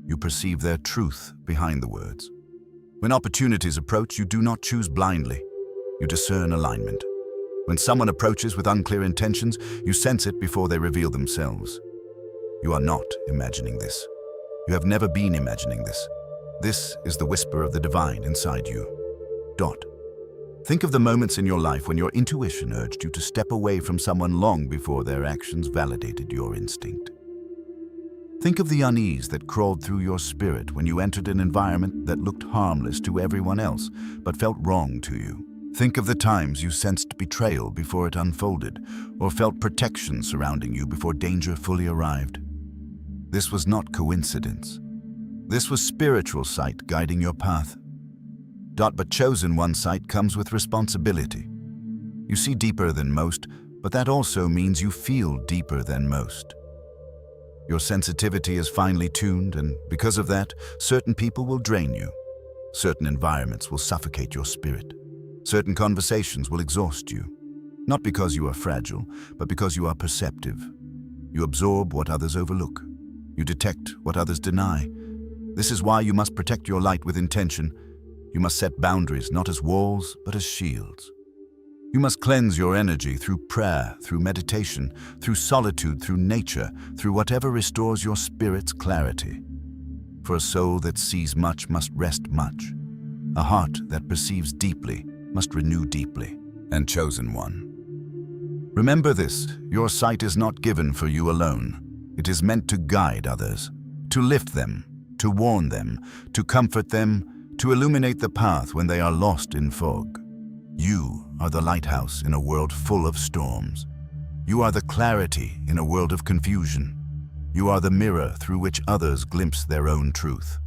You perceive their truth behind the words. When opportunities approach, you do not choose blindly. You discern alignment. When someone approaches with unclear intentions, you sense it before they reveal themselves. You are not imagining this. You have never been imagining this. This is the whisper of the divine inside you. Think of the moments in your life when your intuition urged you to step away from someone long before their actions validated your instinct. Think of the unease that crawled through your spirit when you entered an environment that looked harmless to everyone else, but felt wrong to you. Think of the times you sensed betrayal before it unfolded, or felt protection surrounding you before danger fully arrived. This was not coincidence. This was spiritual sight guiding your path. But chosen one sight comes with responsibility. You see deeper than most, but that also means you feel deeper than most. Your sensitivity is finely tuned, and because of that, certain people will drain you. Certain environments will suffocate your spirit. Certain conversations will exhaust you. Not because you are fragile, but because you are perceptive. You absorb what others overlook. You detect what others deny. This is why you must protect your light with intention. You must set boundaries not as walls, but as shields. You must cleanse your energy through prayer, through meditation, through solitude, through nature, through whatever restores your spirit's clarity. For a soul that sees much must rest much. A heart that perceives deeply must renew deeply. And chosen one. Remember this, your sight is not given for you alone. It is meant to guide others, to lift them, to warn them, to comfort them, to illuminate the path when they are lost in fog. You are the lighthouse in a world full of storms. You are the clarity in a world of confusion. You are the mirror through which others glimpse their own truth.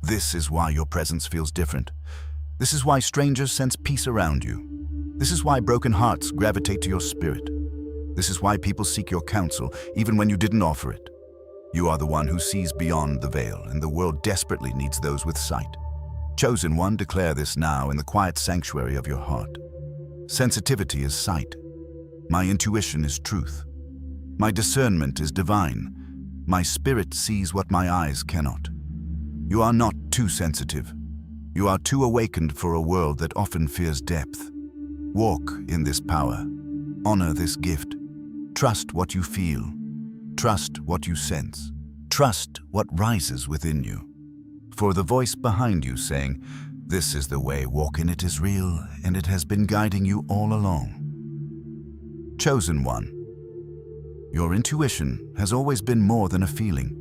This is why your presence feels different. This is why strangers sense peace around you. This is why broken hearts gravitate to your spirit. This is why people seek your counsel, even when you didn't offer it. You are the one who sees beyond the veil, and the world desperately needs those with sight. Chosen one, declare this now in the quiet sanctuary of your heart. Sensitivity is sight. My intuition is truth. My discernment is divine. My spirit sees what my eyes cannot. You are not too sensitive. You are too awakened for a world that often fears depth. Walk in this power. Honor this gift. Trust what you feel. Trust what you sense. Trust what rises within you. For the voice behind you saying, "This is the way, walk in it," is real, and it has been guiding you all along. Chosen one. Your intuition has always been more than a feeling.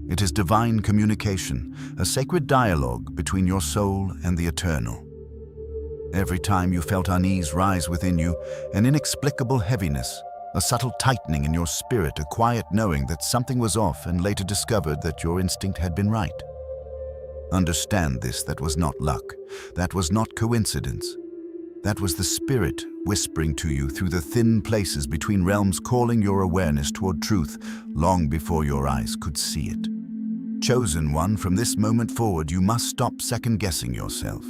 It is divine communication, a sacred dialogue between your soul and the eternal. Every time you felt unease rise within you, an inexplicable heaviness, a subtle tightening in your spirit, a quiet knowing that something was off, and later discovered that your instinct had been right. Understand this, that was not luck. That was not coincidence. That was the spirit whispering to you through the thin places between realms, calling your awareness toward truth long before your eyes could see it. Chosen one, from this moment forward, you must stop second-guessing yourself.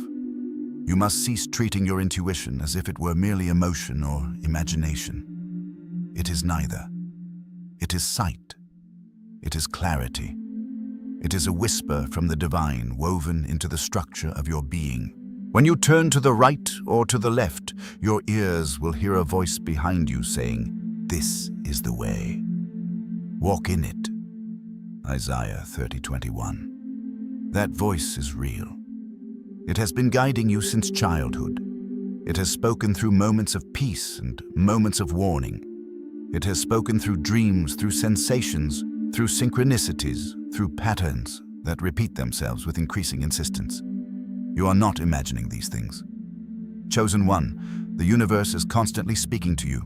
You must cease treating your intuition as if it were merely emotion or imagination. It is neither. It is sight. It is clarity. It is a whisper from the divine woven into the structure of your being. When you turn to the right or to the left, your ears will hear a voice behind you saying, "This is the way. Walk in it." Isaiah 30:21. That voice is real. It has been guiding you since childhood. It has spoken through moments of peace and moments of warning. It has spoken through dreams, through sensations, through synchronicities, through patterns that repeat themselves with increasing insistence. You are not imagining these things. Chosen one, the universe is constantly speaking to you.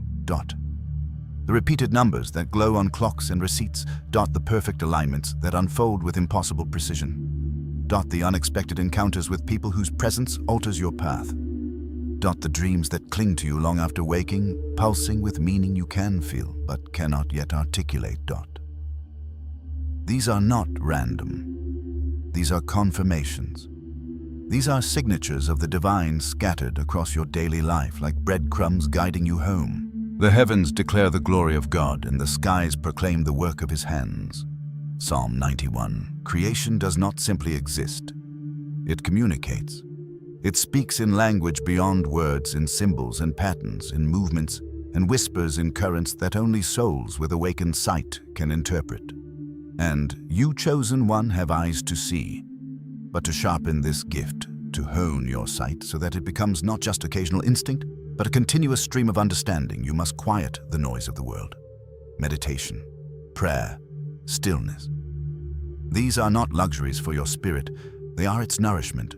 The repeated numbers that glow on clocks and receipts. The perfect alignments that unfold with impossible precision. The unexpected encounters with people whose presence alters your path. The dreams that cling to you long after waking, pulsing with meaning you can feel but cannot yet articulate. These are not random. These are confirmations. These are signatures of the divine scattered across your daily life like breadcrumbs guiding you home. The heavens declare the glory of God, and the skies proclaim the work of His hands. Psalm 91. Creation does not simply exist. It communicates. It speaks in language beyond words, in symbols and patterns, in movements, and whispers in currents that only souls with awakened sight can interpret. And you, chosen one, have eyes to see. But to sharpen this gift, to hone your sight so that it becomes not just occasional instinct, but a continuous stream of understanding, you must quiet the noise of the world. Meditation, prayer, stillness. These are not luxuries for your spirit, they are its nourishment.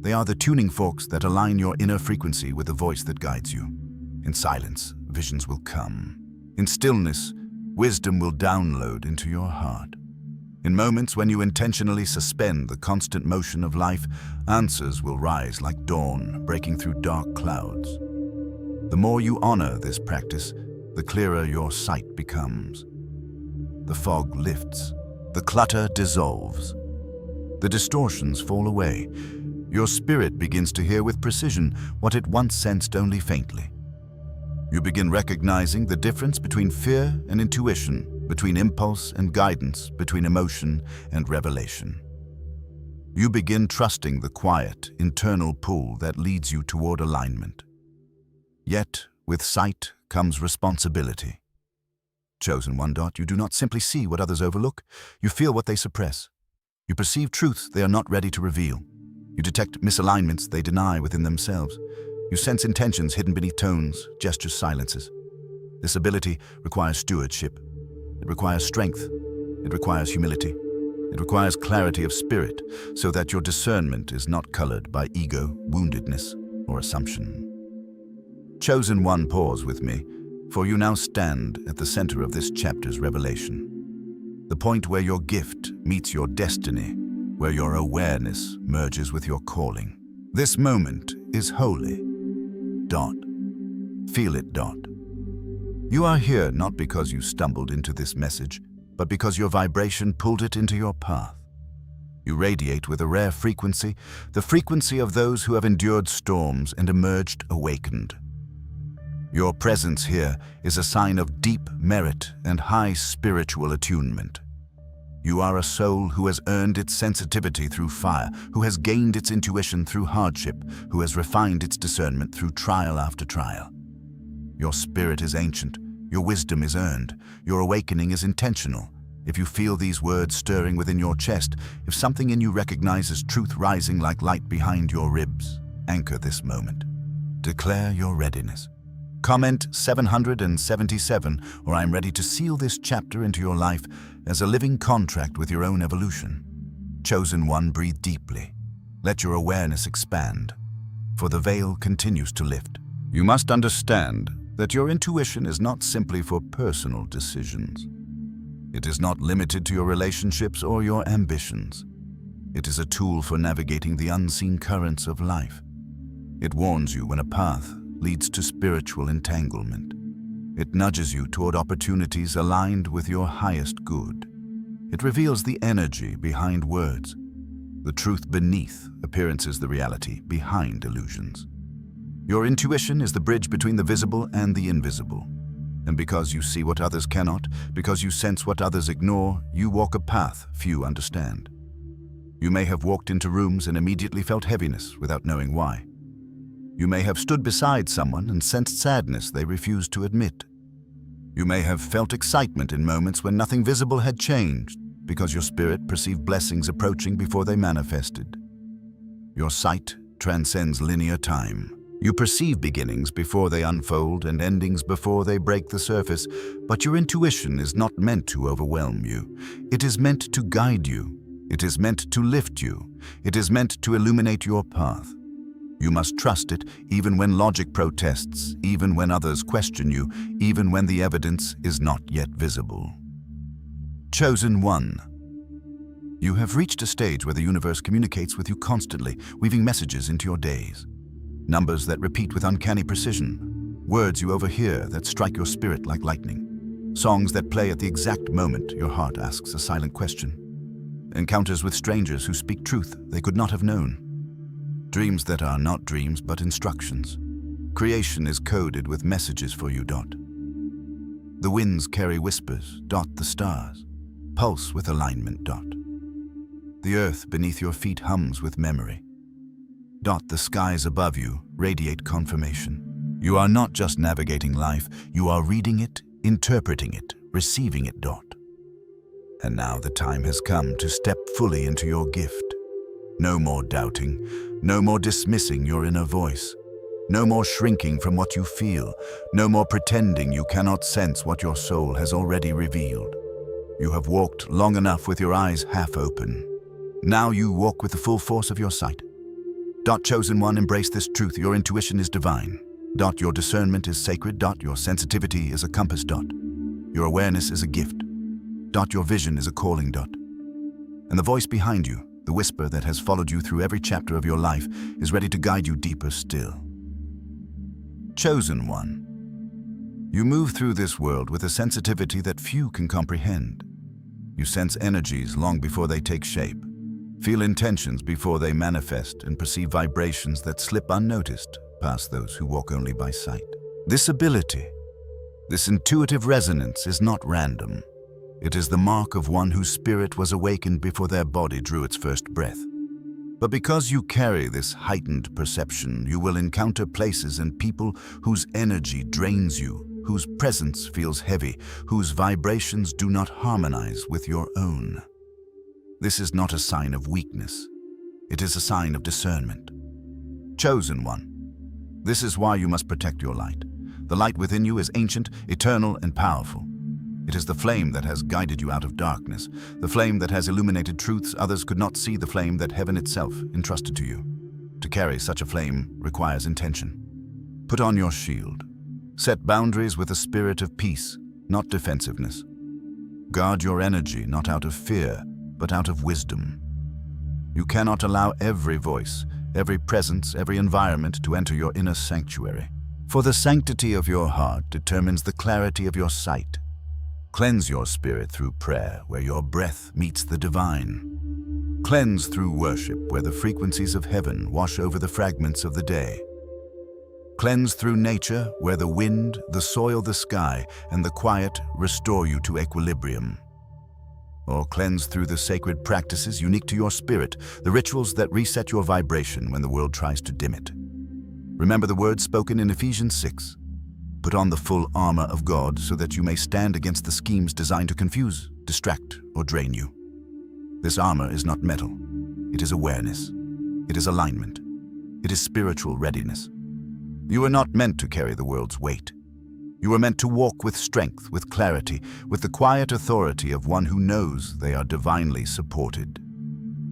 They are the tuning forks that align your inner frequency with the voice that guides you. In silence, visions will come. In stillness, wisdom will download into your heart. In moments when you intentionally suspend the constant motion of life, answers will rise like dawn, breaking through dark clouds. The more you honor this practice, the clearer your sight becomes. The fog lifts. The clutter dissolves. The distortions fall away. Your spirit begins to hear with precision what it once sensed only faintly. You begin recognizing the difference between fear and intuition, between impulse and guidance, between emotion and revelation. You begin trusting the quiet, internal pull that leads you toward alignment. Yet, with sight comes responsibility. Chosen one. You do not simply see what others overlook, you feel what they suppress. You perceive truths they are not ready to reveal. You detect misalignments they deny within themselves. You sense intentions hidden beneath tones, gestures, silences. This ability requires stewardship. It requires strength. It requires humility. It requires clarity of spirit, so that your discernment is not colored by ego, woundedness, or assumption. Chosen one, pause with me, for you now stand at the center of this chapter's revelation. The point where your gift meets your destiny, where your awareness merges with your calling. This moment is holy. Feel it. You are here not because you stumbled into this message, but because your vibration pulled it into your path. You radiate with a rare frequency, the frequency of those who have endured storms and emerged awakened. Your presence here is a sign of deep merit and high spiritual attunement. You are a soul who has earned its sensitivity through fire, who has gained its intuition through hardship, who has refined its discernment through trial after trial. Your spirit is ancient, your wisdom is earned, your awakening is intentional. If you feel these words stirring within your chest, if something in you recognizes truth rising like light behind your ribs, anchor this moment. Declare your readiness. Comment 777, or I'm ready to seal this chapter into your life as a living contract with your own evolution. Chosen one, breathe deeply. Let your awareness expand, for the veil continues to lift. You must understand that your intuition is not simply for personal decisions. It is not limited to your relationships or your ambitions. It is a tool for navigating the unseen currents of life. It warns you when a path leads to spiritual entanglement. It nudges you toward opportunities aligned with your highest good. It reveals the energy behind words, the truth beneath appearances, the reality behind illusions. Your intuition is the bridge between the visible and the invisible. And because you see what others cannot, because you sense what others ignore, you walk a path few understand. You may have walked into rooms and immediately felt heaviness without knowing why. You may have stood beside someone and sensed sadness they refused to admit. You may have felt excitement in moments when nothing visible had changed, because your spirit perceived blessings approaching before they manifested. Your sight transcends linear time. You perceive beginnings before they unfold and endings before they break the surface, but your intuition is not meant to overwhelm you. It is meant to guide you. It is meant to lift you. It is meant to illuminate your path. You must trust it even when logic protests, even when others question you, even when the evidence is not yet visible. Chosen one. You have reached a stage where the universe communicates with you constantly, weaving messages into your days. Numbers that repeat with uncanny precision. Words you overhear that strike your spirit like lightning. Songs that play at the exact moment your heart asks a silent question. Encounters with strangers who speak truth they could not have known. Dreams that are not dreams but instructions. Creation is coded with messages for you. The winds carry whispers. The stars pulse with alignment. The earth beneath your feet hums with memory. The skies above you radiate confirmation. You are not just navigating life, you are reading it, interpreting it, receiving it. And now the time has come to step fully into your gift. No more doubting, no more dismissing your inner voice. No more shrinking from what you feel, no more pretending you cannot sense what your soul has already revealed. You have walked long enough with your eyes half open. Now you walk with the full force of your sight. Chosen one, embrace this truth. Your intuition is divine. Your discernment is sacred. Your sensitivity is a compass. Your awareness is a gift. Your vision is a calling. And the voice behind you, the whisper that has followed you through every chapter of your life, is ready to guide you deeper still. Chosen one. You move through this world with a sensitivity that few can comprehend. You sense energies long before they take shape, feel intentions before they manifest, and perceive vibrations that slip unnoticed past those who walk only by sight. This ability, this intuitive resonance, is not random. It is the mark of one whose spirit was awakened before their body drew its first breath. But because you carry this heightened perception, you will encounter places and people whose energy drains you, whose presence feels heavy, whose vibrations do not harmonize with your own. This is not a sign of weakness. It is a sign of discernment. Chosen one. This is why you must protect your light. The light within you is ancient, eternal, and powerful. It is the flame that has guided you out of darkness, the flame that has illuminated truths others could not see, the flame that heaven itself entrusted to you. To carry such a flame requires intention. Put on your shield. Set boundaries with a spirit of peace, not defensiveness. Guard your energy not out of fear, but out of wisdom. You cannot allow every voice, every presence, every environment to enter your inner sanctuary. For the sanctity of your heart determines the clarity of your sight. Cleanse your spirit through prayer, where your breath meets the divine. Cleanse through worship, where the frequencies of heaven wash over the fragments of the day. Cleanse through nature, where the wind, the soil, the sky, and the quiet restore you to equilibrium. Or cleanse through the sacred practices unique to your spirit, the rituals that reset your vibration when the world tries to dim it. Remember the words spoken in Ephesians 6. Put on the full armor of God so that you may stand against the schemes designed to confuse, distract, or drain you. This armor is not metal. It is awareness. It is alignment. It is spiritual readiness. You are not meant to carry the world's weight. You are meant to walk with strength, with clarity, with the quiet authority of one who knows they are divinely supported.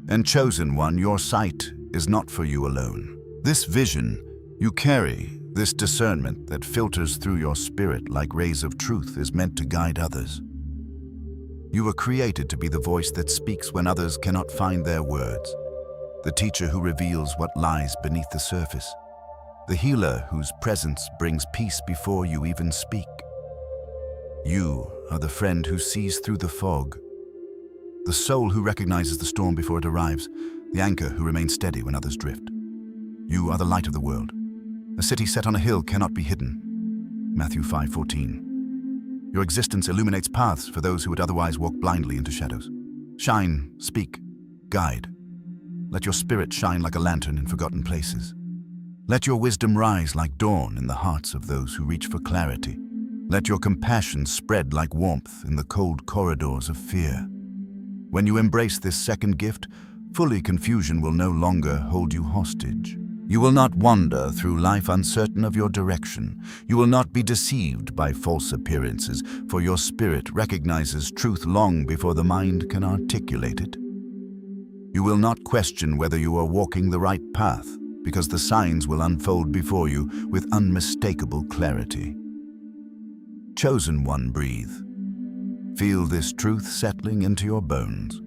And chosen one, your sight is not for you alone. This vision you carry, this discernment that filters through your spirit like rays of truth, is meant to guide others. You were created to be the voice that speaks when others cannot find their words, the teacher who reveals what lies beneath the surface, the healer whose presence brings peace before you even speak. You are the friend who sees through the fog, the soul who recognizes the storm before it arrives, the anchor who remains steady when others drift. You are the light of the world. A city set on a hill cannot be hidden. Matthew 5:14. Your existence illuminates paths for those who would otherwise walk blindly into shadows. Shine, speak, guide. Let your spirit shine like a lantern in forgotten places. Let your wisdom rise like dawn in the hearts of those who reach for clarity. Let your compassion spread like warmth in the cold corridors of fear. When you embrace this second gift, fully, confusion will no longer hold you hostage. You will not wander through life uncertain of your direction. You will not be deceived by false appearances, for your spirit recognizes truth long before the mind can articulate it. You will not question whether you are walking the right path, because the signs will unfold before you with unmistakable clarity. Chosen one, breathe. Feel this truth settling into your bones.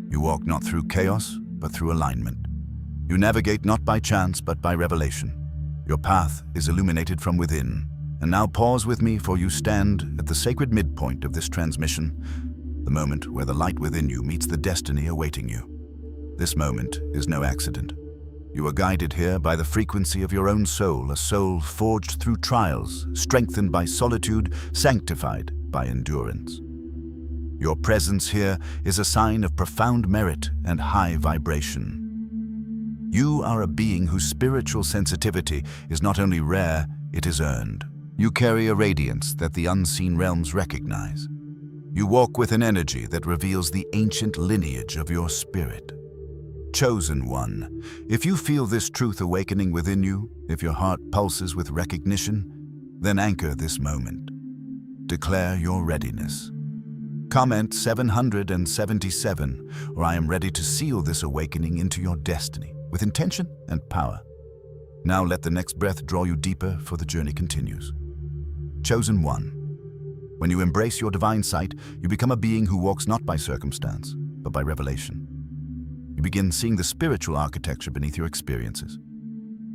You walk not through chaos, but through alignment. You navigate not by chance, but by revelation. Your path is illuminated from within. And now pause with me, for you stand at the sacred midpoint of this transmission, the moment where the light within you meets the destiny awaiting you. This moment is no accident. You are guided here by the frequency of your own soul, a soul forged through trials, strengthened by solitude, sanctified by endurance. Your presence here is a sign of profound merit and high vibration. You are a being whose spiritual sensitivity is not only rare, it is earned. You carry a radiance that the unseen realms recognize. You walk with an energy that reveals the ancient lineage of your spirit. Chosen one, if you feel this truth awakening within you, if your heart pulses with recognition, then anchor this moment. Declare your readiness. Comment 777, or I am ready to seal this awakening into your destiny. with intention and power. Now let the next breath draw you deeper, for the journey continues. Chosen one. When you embrace your divine sight, you become a being who walks not by circumstance, but by revelation. You begin seeing the spiritual architecture beneath your experiences.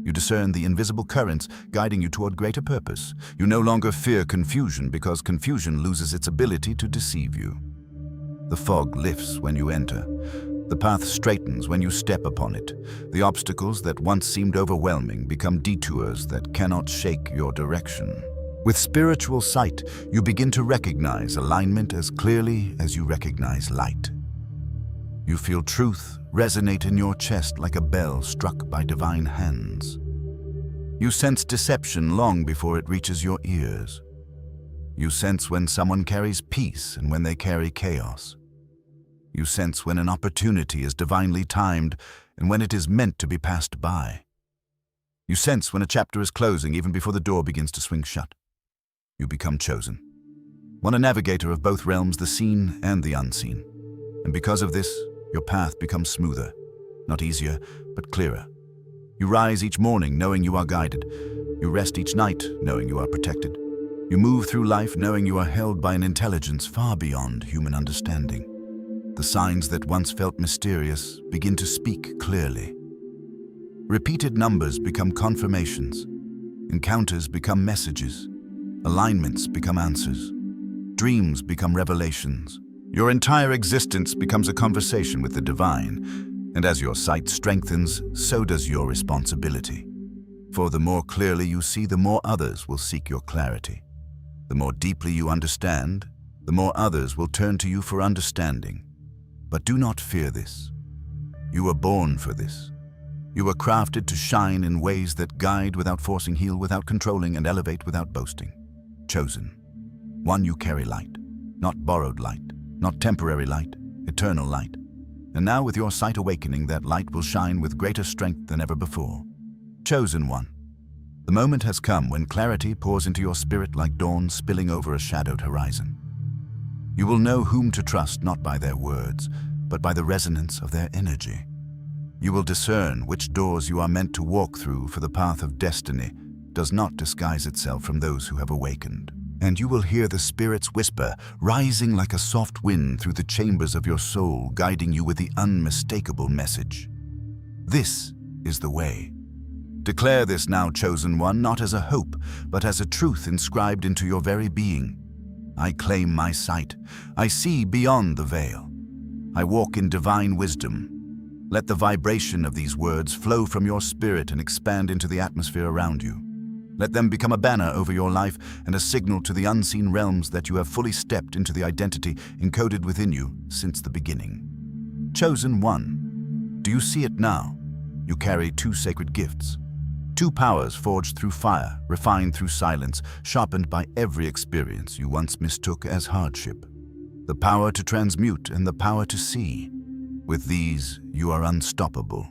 You discern the invisible currents guiding you toward greater purpose. You no longer fear confusion, because confusion loses its ability to deceive you. The fog lifts when you enter. The path straightens when you step upon it. The obstacles that once seemed overwhelming become detours that cannot shake your direction. With spiritual sight, you begin to recognize alignment as clearly as you recognize light. You feel truth resonate in your chest like a bell struck by divine hands. You sense deception long before it reaches your ears. You sense when someone carries peace and when they carry chaos. You sense when an opportunity is divinely timed and when it is meant to be passed by. You sense when a chapter is closing even before the door begins to swing shut. You become chosen. One a navigator of both realms, the seen and the unseen. And because of this, your path becomes smoother, not easier, but clearer. You rise each morning knowing you are guided. You rest each night knowing you are protected. You move through life knowing you are held by an intelligence far beyond human understanding. The signs that once felt mysterious begin to speak clearly. Repeated numbers become confirmations. Encounters become messages. Alignments become answers. Dreams become revelations. Your entire existence becomes a conversation with the divine, and as your sight strengthens, so does your responsibility. For the more clearly you see, the more others will seek your clarity. The more deeply you understand, the more others will turn to you for understanding. But do not fear this. You were born for this. You were crafted to shine in ways that guide without forcing, heal without controlling, and elevate without boasting. Chosen. One, you carry light. Not borrowed light, not temporary light, eternal light. And now with your sight awakening, that light will shine with greater strength than ever before. Chosen one. The moment has come when clarity pours into your spirit like dawn spilling over a shadowed horizon. You will know whom to trust not by their words, but by the resonance of their energy. You will discern which doors you are meant to walk through, for the path of destiny does not disguise itself from those who have awakened. And you will hear the Spirit's whisper rising like a soft wind through the chambers of your soul, guiding you with the unmistakable message. This is the way. Declare this now, chosen one, not as a hope, but as a truth inscribed into your very being. I claim my sight. I see beyond the veil. I walk in divine wisdom. Let the vibration of these words flow from your spirit and expand into the atmosphere around you. Let them become a banner over your life and a signal to the unseen realms that you have fully stepped into the identity encoded within you since the beginning. Chosen one. Do you see it now? You carry two sacred gifts. Two powers forged through fire, refined through silence, sharpened by every experience you once mistook as hardship. The power to transmute and the power to see. With these, you are unstoppable.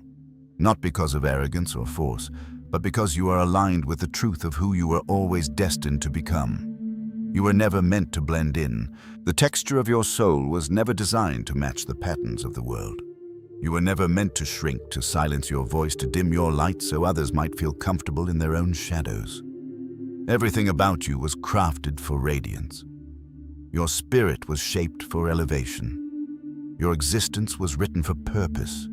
Not because of arrogance or force, but because you are aligned with the truth of who you were always destined to become. You were never meant to blend in. The texture of your soul was never designed to match the patterns of the world. You were never meant to shrink, to silence your voice, to dim your light so others might feel comfortable in their own shadows. Everything about you was crafted for radiance. Your spirit was shaped for elevation. Your existence was written for purpose.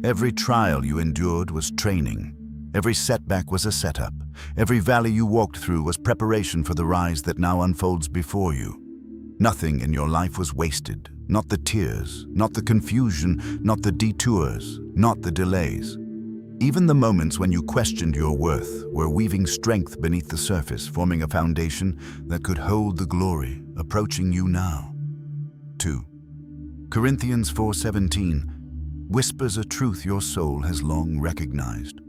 Every trial you endured was training. Every setback was a setup. Every valley you walked through was preparation for the rise that now unfolds before you. Nothing in your life was wasted. Not the tears, not the confusion, not the detours, not the delays. Even the moments when you questioned your worth were weaving strength beneath the surface, forming a foundation that could hold the glory approaching you now. 2. Corinthians 4:17 whispers a truth your soul has long recognized.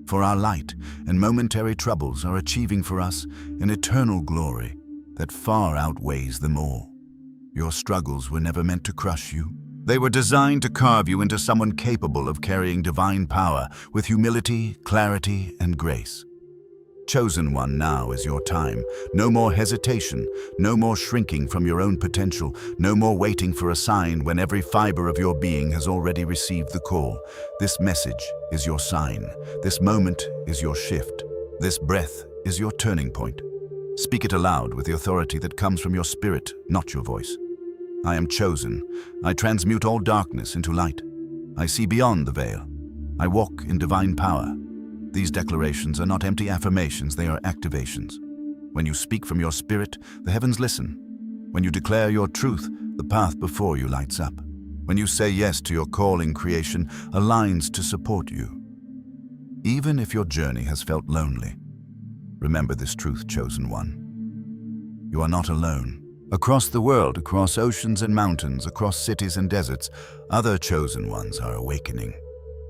For our light and momentary troubles are achieving for us an eternal glory that far outweighs them all. Your struggles were never meant to crush you. They were designed to carve you into someone capable of carrying divine power with humility, clarity, and grace. Chosen one, now is your time. No more hesitation, no more shrinking from your own potential, no more waiting for a sign when every fiber of your being has already received the call. This message is your sign. This moment is your shift. This breath is your turning point. Speak it aloud with the authority that comes from your spirit, not your voice. I am chosen. I transmute all darkness into light. I see beyond the veil. I walk in divine power. These declarations are not empty affirmations, they are activations. When you speak from your spirit, the heavens listen. When you declare your truth, the path before you lights up. When you say yes to your calling, creation aligns to support you. Even if your journey has felt lonely, remember this truth, chosen one. You are not alone. Across the world, across oceans and mountains, across cities and deserts, other chosen ones are awakening.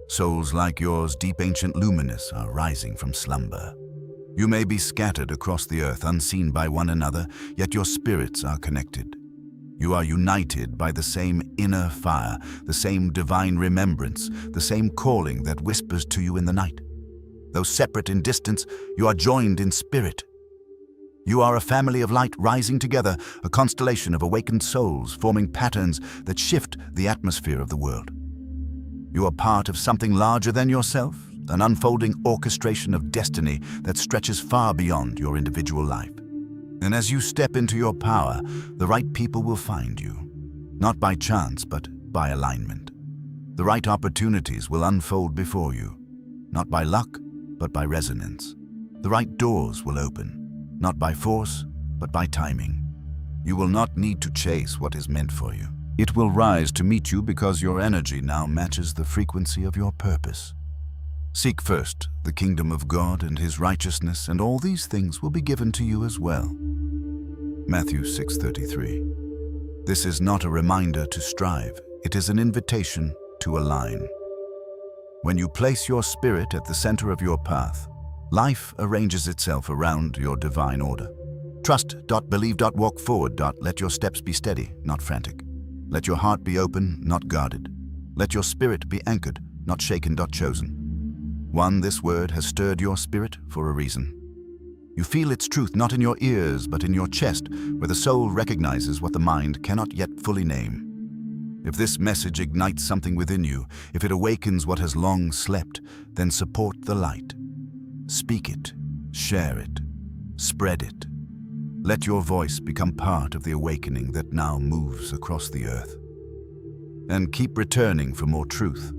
Souls like yours, deep, ancient, luminous, are rising from slumber. You may be scattered across the earth, unseen by one another, yet your spirits are connected. You are united by the same inner fire, the same divine remembrance, the same calling that whispers to you in the night. Though separate in distance, you are joined in spirit. You are a family of light rising together, a constellation of awakened souls forming patterns that shift the atmosphere of the world. You are part of something larger than yourself, an unfolding orchestration of destiny that stretches far beyond your individual life. And as you step into your power, the right people will find you, not by chance, but by alignment. The right opportunities will unfold before you, not by luck, but by resonance. The right doors will open, not by force, but by timing. You will not need to chase what is meant for you. It will rise to meet you because your energy now matches the frequency of your purpose. Seek first the kingdom of God and His righteousness, and all these things will be given to you as well. Matthew 6:33. This is not a reminder to strive, it is an invitation to align. When you place your spirit at the center of your path, life arranges itself around your divine order. Trust, believe, walk forward, let your steps be steady, not frantic. Let your heart be open, not guarded. Let your spirit be anchored, not shaken, chosen. One, this word has stirred your spirit for a reason. You feel its truth not in your ears, but in your chest, where the soul recognizes what the mind cannot yet fully name. If this message ignites something within you, if it awakens what has long slept, then support the light. Speak it, share it, spread it. Let your voice become part of the awakening that now moves across the earth. And keep returning for more truth,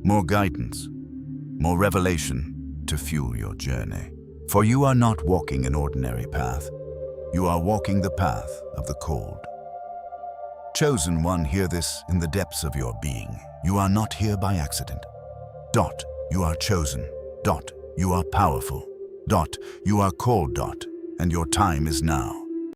more guidance, more revelation to fuel your journey. For you are not walking an ordinary path. You are walking the path of the called. Chosen one, hear this in the depths of your being. You are not here by accident. You are chosen. You are powerful. You are called. And your time is now.